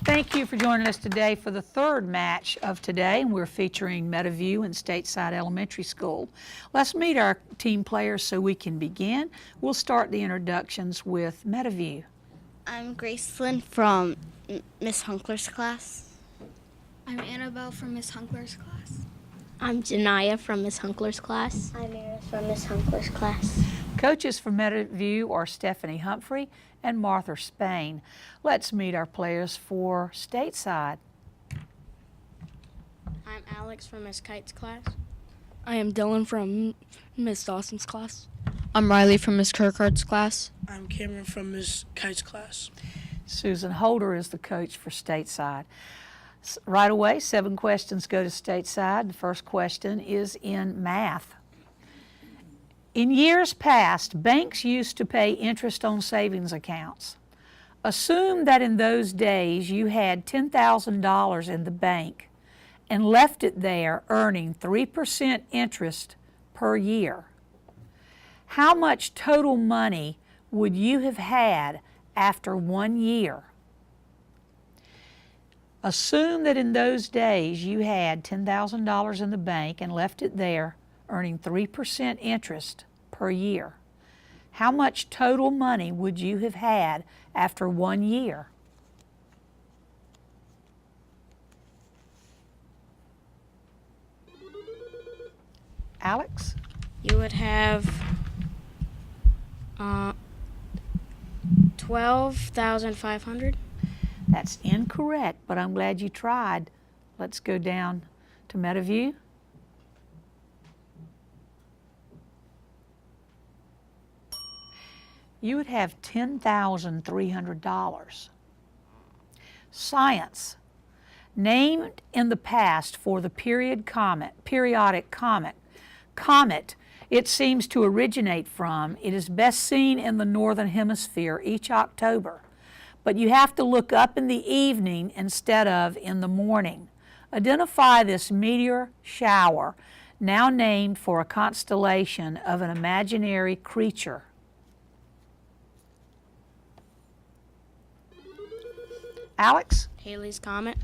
Speaker 1: Thank you for joining us today for the third match of today, and we're featuring Meadowview and Stateside Elementary School. Let's meet our team players so we can begin. We'll start the introductions with Meadowview.
Speaker 23: I'm Gracelyn from Miss Hunkler's class.
Speaker 2: I'm Annabelle from Miss Hunkler's class.
Speaker 4: I'm Janaya from Miss Hunkler's class.
Speaker 23: I'm Iris from Miss Hunkler's class.
Speaker 1: Coaches for Meadowview are Stephanie Humphrey and Martha Spain. Let's meet our players for Stateside.
Speaker 23: I'm Alex from Miss Kite's class.
Speaker 4: I am Dylan from Miss Dawson's class.
Speaker 22: I'm Riley from Miss Kirkhart's class.
Speaker 5: I'm Cameron from Miss Kite's class.
Speaker 1: Susan Holder is the coach for Stateside. Right away, 7 questions go to Stateside. The first question is in math. In years past, banks used to pay interest on savings accounts. Assume that in those days you had $10,000 in the bank and left it there earning 3% interest per year. How much total money would you have had after 1 year? Assume that in those days you had $10,000 in the bank and left it there earning 3% interest per year. How much total money would you have had after 1 year? Alex?
Speaker 23: You would have 12,500.
Speaker 1: That's incorrect, but I'm glad you tried. Let's go down to Meadowview. You would have $10,300. Science. Named in the past for the periodic comet it seems to originate from. It is best seen in the northern hemisphere each October, but you have to look up in the evening instead of in the morning. Identify this meteor shower, now named for a constellation of an imaginary creature. Alex?
Speaker 23: Halley's Comet.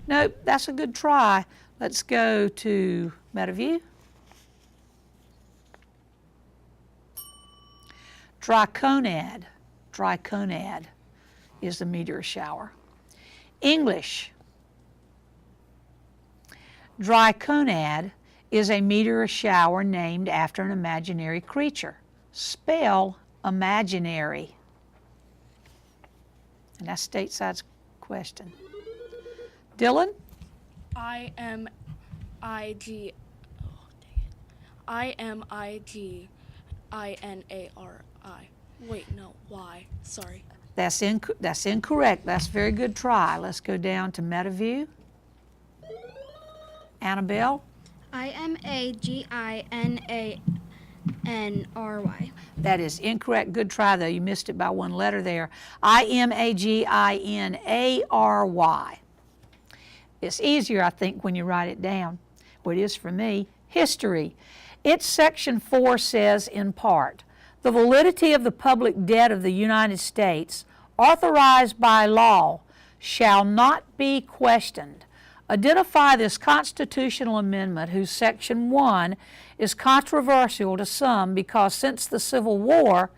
Speaker 1: Nope, that's a good try. Let's go to Meadowview. Triconad. Triconad is the meteor shower. English. Triconad is a meteor shower named after an imaginary creature. Spell imaginary. And that's Stateside's question. Dylan?
Speaker 4: I-M-I-G. Oh, dang it. I-M-I-G-I-N-A-R-I. Wait, no, Y. Sorry.
Speaker 1: That's incorrect. That's a very good try. Let's go down to Meadowview. Annabelle?
Speaker 2: I-M-A-G-I-N-A-N-R-Y.
Speaker 1: That is incorrect. Good try, though. You missed it by one letter there. I-M-A-G-I-N-A-R-Y. It's easier, I think, when you write it down. Well, it is for me. History. Its section 4 says, in part, the validity of the public debt of the United States, authorized by law, shall not be questioned. Identify this constitutional amendment whose section 1 is controversial to some because since the Civil War,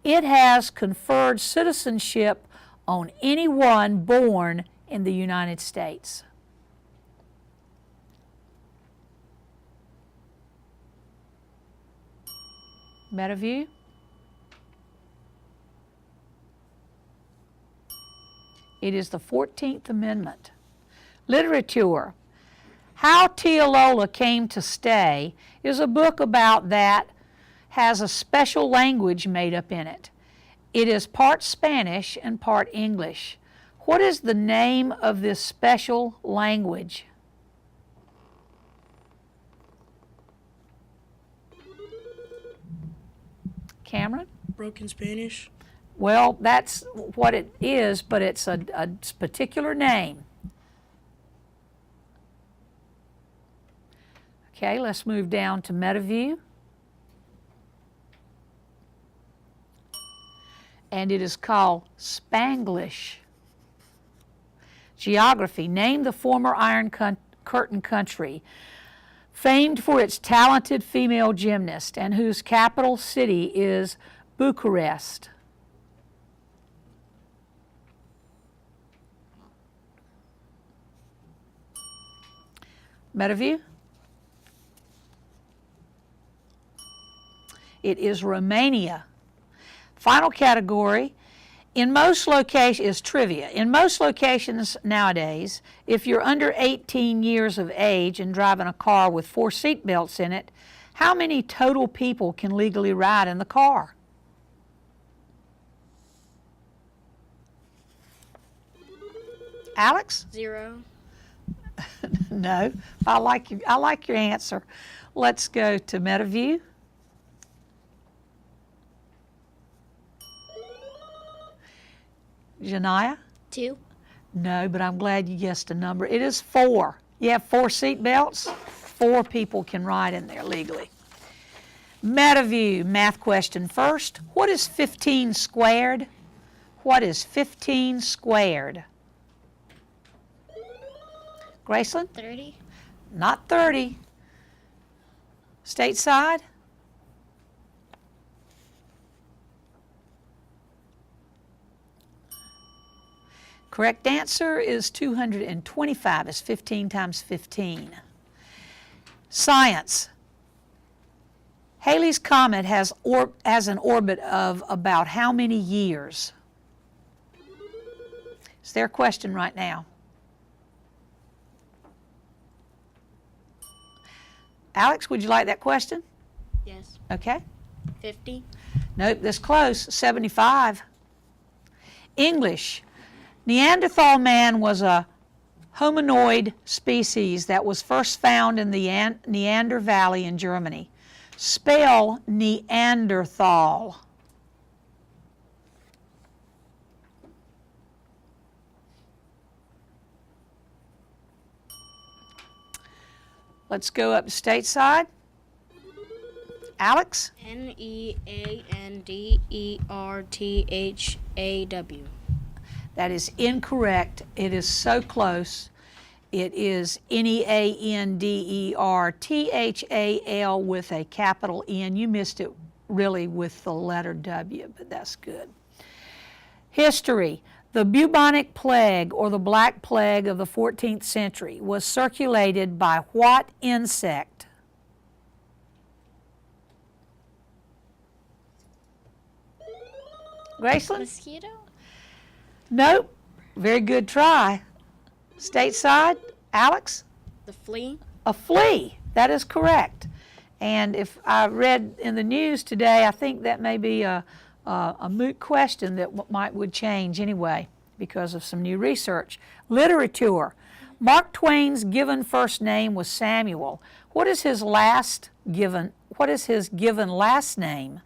Speaker 1: it has conferred citizenship on anyone born in the United States. Meadowview? It is the 14th Amendment. Literature. How Teolola Came to Stay is a book about that has a special language made up in it. It is part Spanish and part English. What is the name of this special language? Cameron?
Speaker 5: Broken Spanish.
Speaker 1: Well, that's what it is, but it's a particular name. Okay, let's move down to Meadowview. And it is called Spanglish. Geography. Name the former Iron Curtain country, famed for its talented female gymnast and whose capital city is Bucharest. Meadowview? It is Romania. Final category. In most locations is trivia. In most locations nowadays, if you're under 18 years of age and driving a car with 4 seat belts in it, how many total people can legally ride in the car? Alex?
Speaker 23: 0.
Speaker 1: No. I like your answer. Let's go to Meadowview. Janiyah?
Speaker 23: 2.
Speaker 1: No, but I'm glad you guessed a number. It is 4. You have 4 seat belts. 4 people can ride in there legally. Meadowview, math question first. What is 15 squared? What is 15 squared? Graceland?
Speaker 23: 30.
Speaker 1: Not 30. Stateside? Correct answer is 225. It's 15 times 15. Science. Halley's Comet has an orbit of about how many years? It's their question right now. Alex, would you like that question?
Speaker 23: Yes.
Speaker 1: Okay.
Speaker 23: 50.
Speaker 1: Nope, that's close. 75. English. Neanderthal man was a hominoid species that was first found in the Neander Valley in Germany. Spell Neanderthal. Let's go up to Stateside. Alex?
Speaker 23: Neanderthaw.
Speaker 1: That is incorrect. It is so close. It is Neanderthal with a capital N. You missed it really with the letter W, but that's good. History. The bubonic plague, or the Black Plague of the 14th century, was circulated by what insect? Graceland?
Speaker 23: Mosquito?
Speaker 1: Nope. Very good try. Stateside, Alex?
Speaker 23: The flea?
Speaker 1: A flea. That is correct. And if I read in the news today, I think that may be a moot question that would change anyway because of some new research. Literature. Mark Twain's given first name was Samuel. What is his given last name?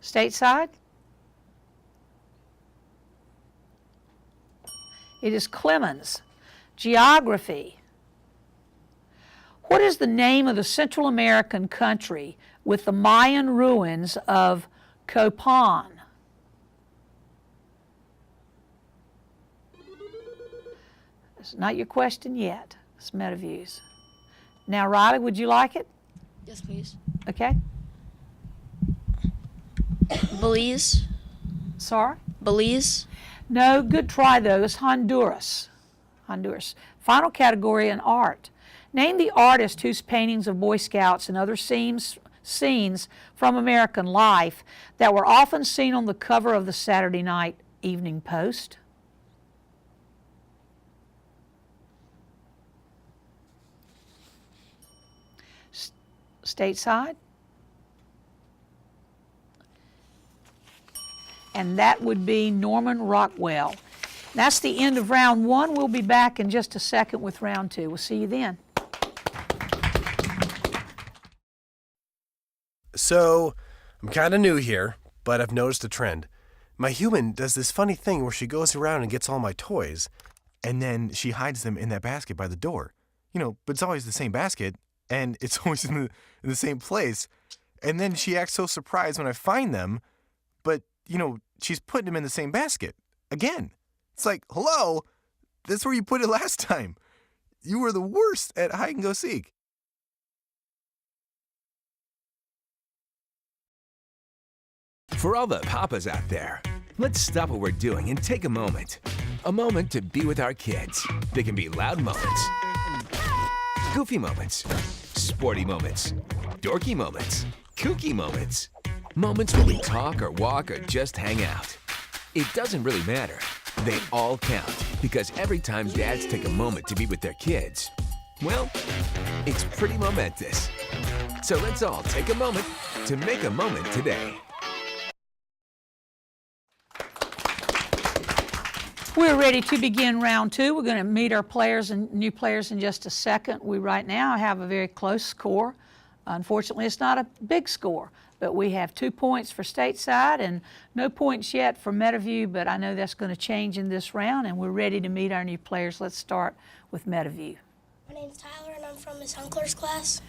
Speaker 1: Stateside? It is Clemens. Geography. What is the name of the Central American country with the Mayan ruins of Copan? It's not your question yet. It's Meadowviews. Now, Riley, would you like it?
Speaker 23: Yes, please.
Speaker 1: Okay.
Speaker 23: Belize?
Speaker 1: Sorry?
Speaker 23: Belize?
Speaker 1: No, good try though. It's Honduras. Honduras. Final category in art. Name the artist whose paintings of Boy Scouts and other scenes from American life that were often seen on the cover of the Saturday Night Evening Post. Stateside. And that would be Norman Rockwell. That's the end of round 1. We'll be back in just a second with round 2. We'll see you then.
Speaker 15: So, I'm kind of new here, but I've noticed a trend. My human does this funny thing where she goes around and gets all my toys, and then she hides them in that basket by the door. You know, but it's always the same basket, and it's always in the same place. And then she acts so surprised when I find them, but, you know, she's putting them in the same basket. Again. It's like, hello, that's where you put it last time. You were the worst at hide and go seek.
Speaker 3: For all the papas out there, let's stop what we're doing and take a moment. A moment to be with our kids. They can be loud moments, goofy moments, sporty moments, dorky moments, kooky moments. Moments where we talk or walk or just hang out. It doesn't really matter. They all count because every time dads take a moment to be with their kids, well, it's pretty momentous. So let's all take a moment to make a moment today.
Speaker 1: We're ready to begin round two. We're going to meet our players and new players in just a second. We right now have a very close score. Unfortunately, it's not a big score, but we have 2 points for Stateside and no points yet for Meadowview, but I know that's going to change in this round, and we're ready to meet our new players. Let's start with Meadowview.
Speaker 6: My name's Tyler, and I'm from Miss Hunkler's class.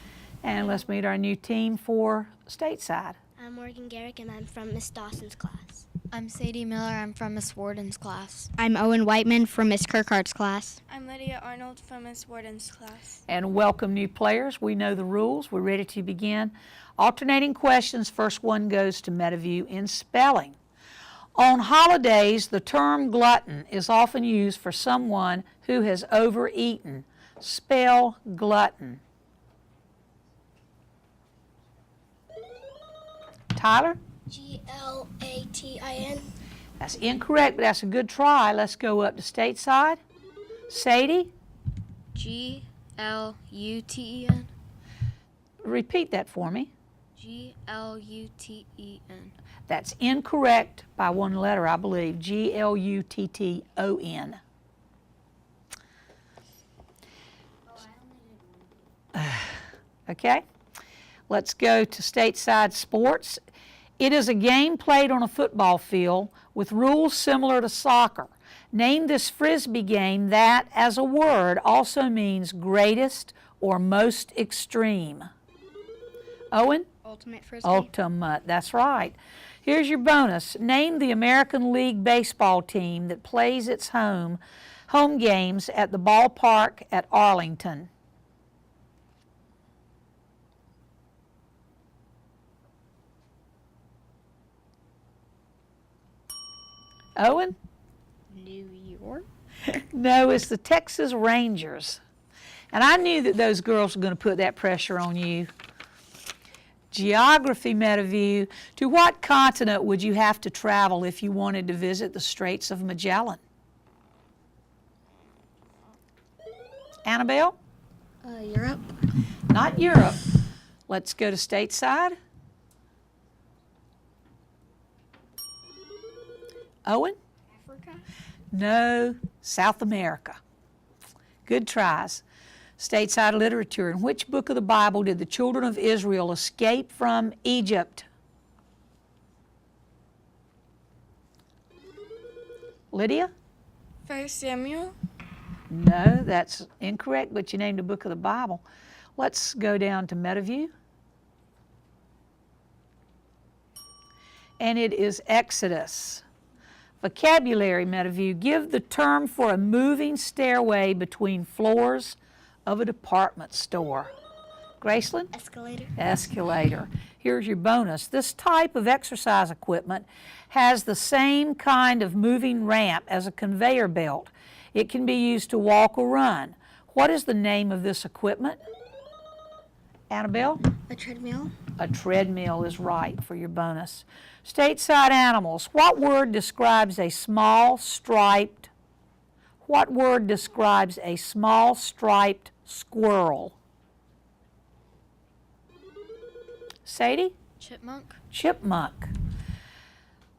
Speaker 1: And let's meet our new team for Stateside.
Speaker 2: I'm Morgan Garrick, and I'm from Miss Dawson's class.
Speaker 22: I'm Sadie Miller. I'm from Miss Warden's class.
Speaker 23: I'm Owen Whiteman from Miss Kirkhart's class.
Speaker 10: I'm Lydia Arnold from Miss Warden's class.
Speaker 1: And welcome new players. We know the rules. We're ready to begin. Alternating questions. First one goes to Meadowview in spelling. On holidays, the term glutton is often used for someone who has overeaten. Spell glutton. Tyler?
Speaker 6: G-L-A-T-I-N.
Speaker 1: That's incorrect, but that's a good try. Let's go up to Stateside. Sadie?
Speaker 22: G-L-U-T-E-N.
Speaker 1: Repeat that for me.
Speaker 22: G-L-U-T-E-N.
Speaker 1: That's incorrect by one letter, I believe. G-L-U-T-T-O-N. Okay, let's go to Stateside sports. It is a game played on a football field with rules similar to soccer. Name this Frisbee game that, as a word, also means greatest or most extreme. Owen?
Speaker 23: Ultimate Frisbee.
Speaker 1: Ultimate, that's right. Here's your bonus. Name the American League baseball team that plays its home games at the ballpark at Arlington. Owen?
Speaker 23: New York?
Speaker 1: No, it's the Texas Rangers. And I knew that those girls were going to put that pressure on you. Geography, Meadowview. To what continent would you have to travel if you wanted to visit the Straits of Magellan? Annabelle?
Speaker 23: Europe.
Speaker 1: Not Europe. Let's go to Stateside. Owen?
Speaker 23: Africa?
Speaker 1: No, South America. Good tries. Stateside literature. In which book of the Bible did the children of Israel escape from Egypt? Lydia?
Speaker 10: 1 Samuel.
Speaker 1: No, that's incorrect, but you named a book of the Bible. Let's go down to Meadowview. And it is Exodus. Vocabulary, Meadowview. Give the term for a moving stairway between floors of a department store. Graceland?
Speaker 2: Escalator.
Speaker 1: Escalator. Here's your bonus. This type of exercise equipment has the same kind of moving ramp as a conveyor belt. It can be used to walk or run. What is the name of this equipment? Annabelle?
Speaker 23: A treadmill.
Speaker 1: A treadmill is right for your bonus. Stateside animals. What word describes a small striped squirrel? Sadie?
Speaker 22: Chipmunk.
Speaker 1: Chipmunk.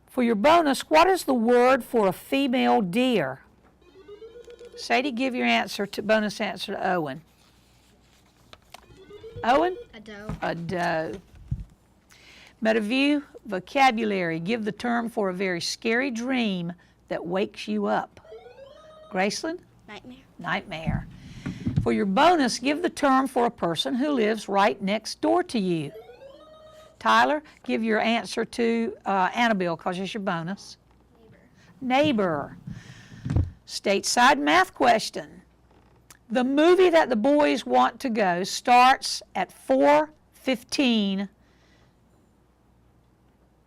Speaker 1: For your bonus, what is the word for a female deer? Sadie, give your bonus answer to Owen. Owen?
Speaker 23: A doe.
Speaker 1: A doe. Meadowview, vocabulary. Give the term for a very scary dream that wakes you up. Graceland?
Speaker 23: Nightmare.
Speaker 1: Nightmare. For your bonus, give the term for a person who lives right next door to you. Tyler, give your answer to Annabelle, because it's your bonus. Neighbor. Stateside math question. The movie that the boys want to go starts at 4:15.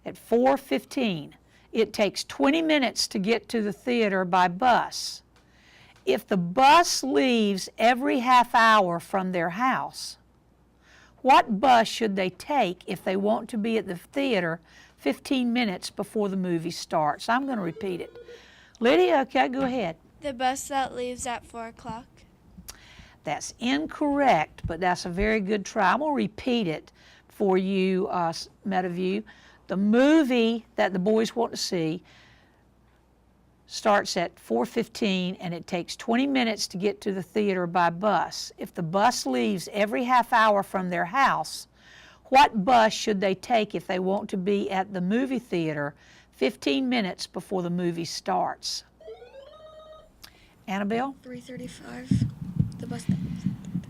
Speaker 1: At 4:15. It takes 20 minutes to get to the theater by bus. If the bus leaves every half hour from their house, what bus should they take if they want to be at the theater 15 minutes before the movie starts? I'm going to repeat it. Lydia, okay, go ahead.
Speaker 10: The bus that leaves at 4 o'clock.
Speaker 1: That's incorrect, but that's a very good try. I'm going to repeat it for you, Meadowview. The movie that the boys want to see starts at 4:15 and it takes 20 minutes to get to the theater by bus. If the bus leaves every half hour from their house, what bus should they take if they want to be at the movie theater 15 minutes before the movie starts? Annabelle?
Speaker 24: 3:35. The bus.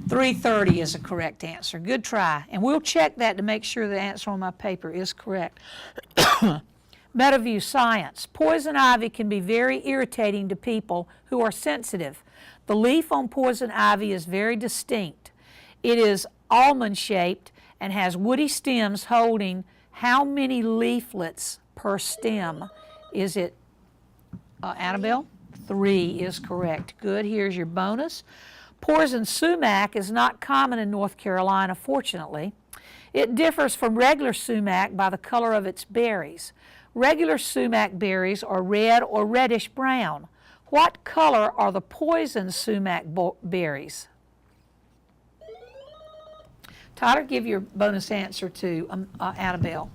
Speaker 1: 3:30 is a correct answer. Good try. And we'll check that to make sure the answer on my paper is correct. Meadowview Science. Poison ivy can be very irritating to people who are sensitive. The leaf on poison ivy is very distinct. It is almond-shaped and has woody stems holding how many leaflets per stem? Is it, Annabelle? 3 is correct. Good. Here's your bonus. Poison sumac is not common in North Carolina, fortunately. It differs from regular sumac by the color of its berries. Regular sumac berries are red or reddish brown. What color are the poison sumac berries? Tyler, give your bonus answer to Annabelle.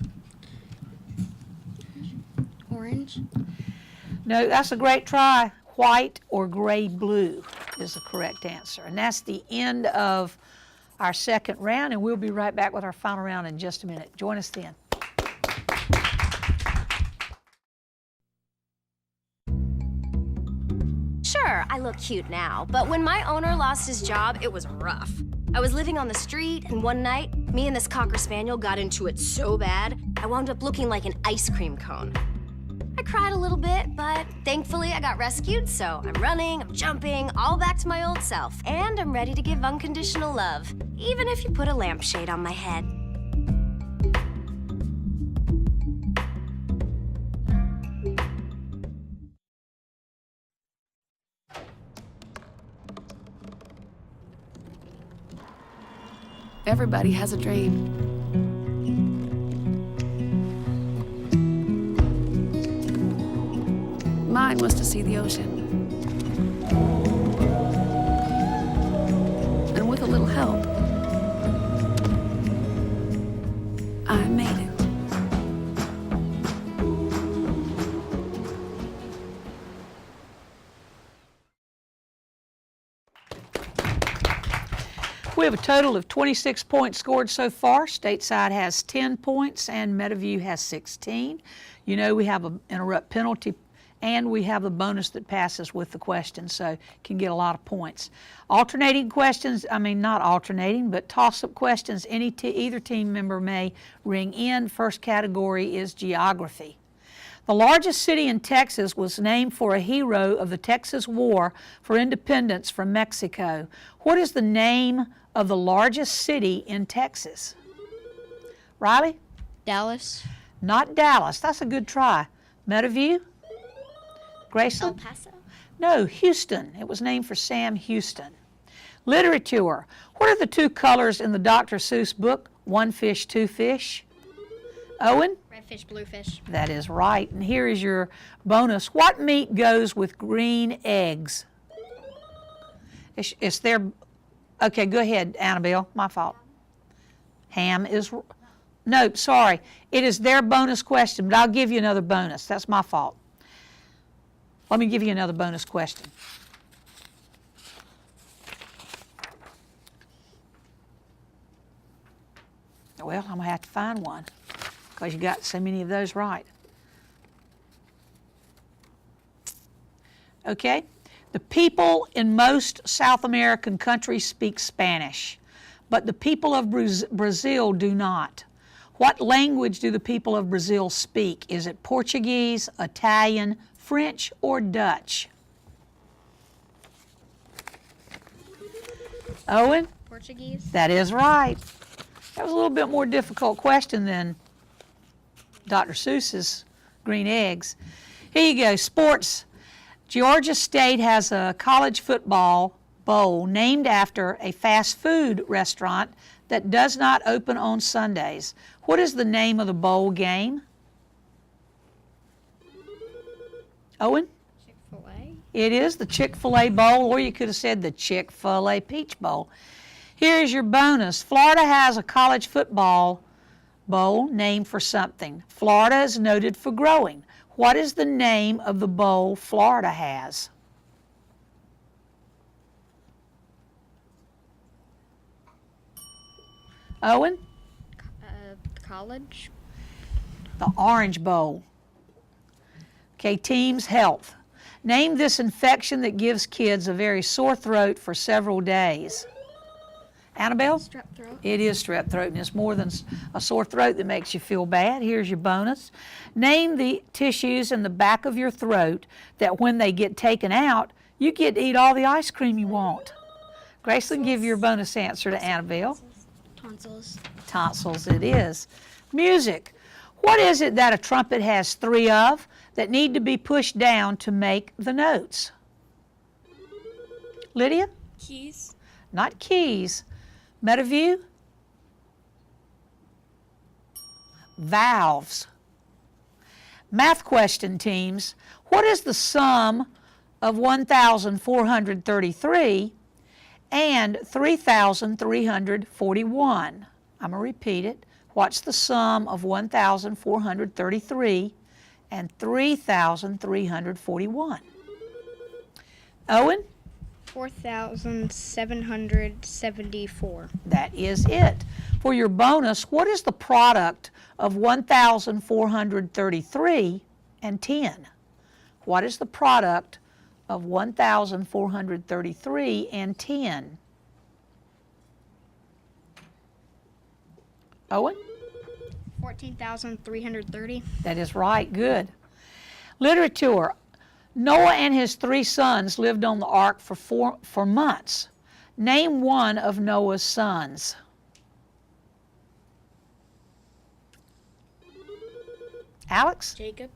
Speaker 24: Orange.
Speaker 1: No, that's a great try. White or gray-blue is the correct answer. And that's the end of our second round, and we'll be right back with our final round in just a minute. Join us then.
Speaker 7: Sure, I look cute now, but when my owner lost his job, it was rough. I was living on the street, and one night, me and this Cocker Spaniel got into it so bad, I wound up looking like an ice cream cone. I cried a little bit, but thankfully I got rescued, so I'm running, I'm jumping, all back to my old self. And I'm ready to give unconditional love, even if you put a lampshade on my head.
Speaker 9: Everybody has a dream. Mine was to see the ocean. And with a little help, I made it.
Speaker 1: We have a total of 26 points scored so far. Stateside has 10 points and Meadowview has 16. You know we have an interrupt penalty and we have the bonus that passes with the question, so can get a lot of points. Alternating questions, not alternating, but toss-up questions either team member may ring in. First category is geography. The largest city in Texas was named for a hero of the Texas War for Independence from Mexico. What is the name of the largest city in Texas? Riley?
Speaker 22: Dallas.
Speaker 1: Not Dallas. That's a good try. Meadowview? Graceland?
Speaker 2: El Paso.
Speaker 1: No, Houston. It was named for Sam Houston. Literature. What are the two colors in the Dr. Seuss book, One Fish, Two Fish? Owen?
Speaker 22: Red fish, blue fish.
Speaker 1: That is right. And here is your bonus. What meat goes with green eggs? It's their... Okay, go ahead, Annabelle. My fault. Ham is... No, sorry. It is their bonus question, but I'll give you another bonus. That's my fault. Let me give you another bonus question. Well, I'm going to have to find one because you got so many of those right. Okay. The people in most South American countries speak Spanish, but the people of Brazil do not. What language do the people of Brazil speak? Is it Portuguese, Italian, French, or Dutch? Owen?
Speaker 22: Portuguese.
Speaker 1: That is right. That was a little bit more difficult question than Dr. Seuss's green eggs. Here you go, sports. Georgia State has a college football bowl named after a fast food restaurant that does not open on Sundays. What is the name of the bowl game? Owen?
Speaker 22: Chick-fil-A.
Speaker 1: It is the Chick-fil-A Bowl, or you could have said the Chick-fil-A Peach Bowl. Here is your bonus. Florida has a college football bowl named for something. Florida is noted for growing. What is the name of the bowl Florida has? Owen?
Speaker 22: College.
Speaker 1: The Orange Bowl. Okay, teams, health. Name this infection that gives kids a very sore throat for several days. Annabelle?
Speaker 22: Strep throat.
Speaker 1: It is strep throat, and it's more than a sore throat that makes you feel bad. Here's your bonus. Name the tissues in the back of your throat that when they get taken out, you get to eat all the ice cream you want. Graceland, give your bonus answer to Annabelle.
Speaker 2: Tonsils.
Speaker 1: Tonsils it is. Music. What is it that a trumpet has 3 of that need to be pushed down to make the notes? Lydia?
Speaker 10: Keys.
Speaker 1: Not keys. Meadowview? Valves. Math question, teams. What is the sum of 1,433 and 3,341? I'm going to repeat it. What's the sum of 1,433 and 3,341? Owen?
Speaker 22: 4,774.
Speaker 1: That is it. For your bonus, what is the product of 1,433 and 10? What is the product of 1,433 and 10? Owen?
Speaker 22: 14,330.
Speaker 1: That is right. Good. Literature. Noah and his 3 sons lived on the ark for months. Name one of Noah's sons. Alex?
Speaker 22: Jacob.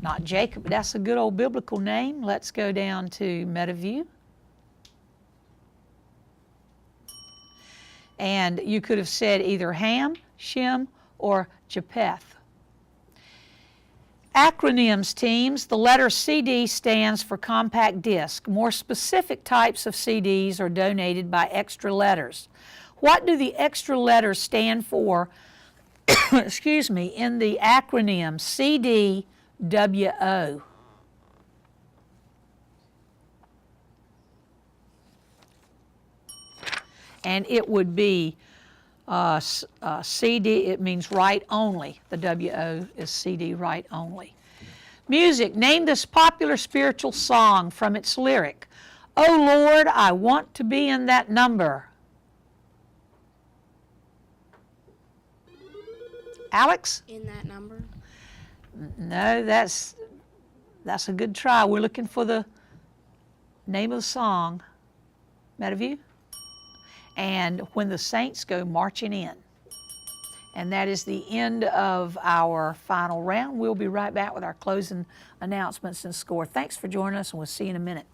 Speaker 1: Not Jacob, but that's a good old biblical name. Let's go down to Meadowview. And you could have said either Ham, Shem, or Japheth. Acronyms, teams. The letter CD stands for compact disc. More specific types of CDs are donated by extra letters. What do the extra letters stand for, excuse me, in the acronym CDWO? And it would be CD, it means write only. The WO is CD, write only. Music. Name this popular spiritual song from its lyric. Oh Lord, I want to be in that number. Alex?
Speaker 22: In that number.
Speaker 1: No, that's a good try. We're looking for the name of the song. Meadowview? And when the saints go marching in. And that is the end of our final round. We'll be right back with our closing announcements and score. Thanks for joining us, and we'll see you in a minute.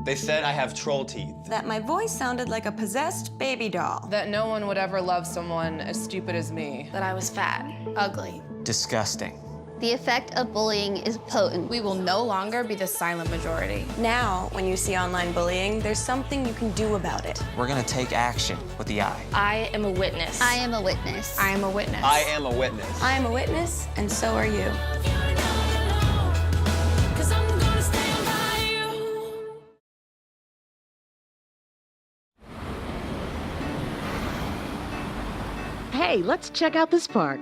Speaker 11: They said I have troll teeth.
Speaker 13: That my voice sounded like a possessed baby doll.
Speaker 14: That no one would ever love someone as stupid as me.
Speaker 22: That I was fat, ugly.
Speaker 11: Disgusting.
Speaker 2: The effect of bullying is potent.
Speaker 22: We will no longer be the silent majority.
Speaker 13: Now, when you see online bullying, there's something you can do about it.
Speaker 11: We're gonna take action with the I.
Speaker 22: I am a witness.
Speaker 2: I am a witness.
Speaker 22: I am a witness.
Speaker 11: I am a witness.
Speaker 13: I am a witness, and so are you.
Speaker 18: Hey, let's check out this park.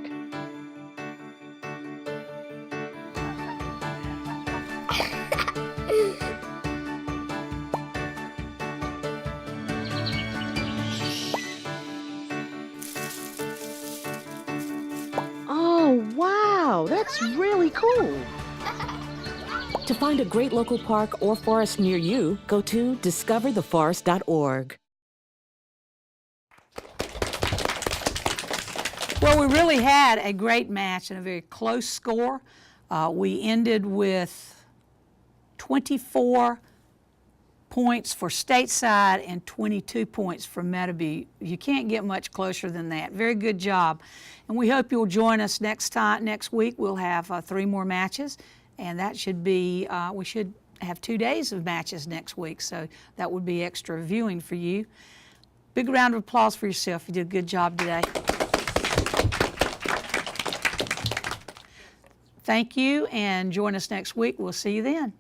Speaker 18: Oh, wow, that's really cool.
Speaker 19: To find a great local park or forest near you, go to discovertheforest.org.
Speaker 1: Well, we really had a great match and a very close score. We ended with 24 points for Stateside and 22 points for Meadow. You can't get much closer than that. Very good job. And we hope you'll join us next week. We'll have 3 more matches, and that should be, we should have 2 days of matches next week, so that would be extra viewing for you. Big round of applause for yourself. You did a good job today. Thank you, and join us next week. We'll see you then.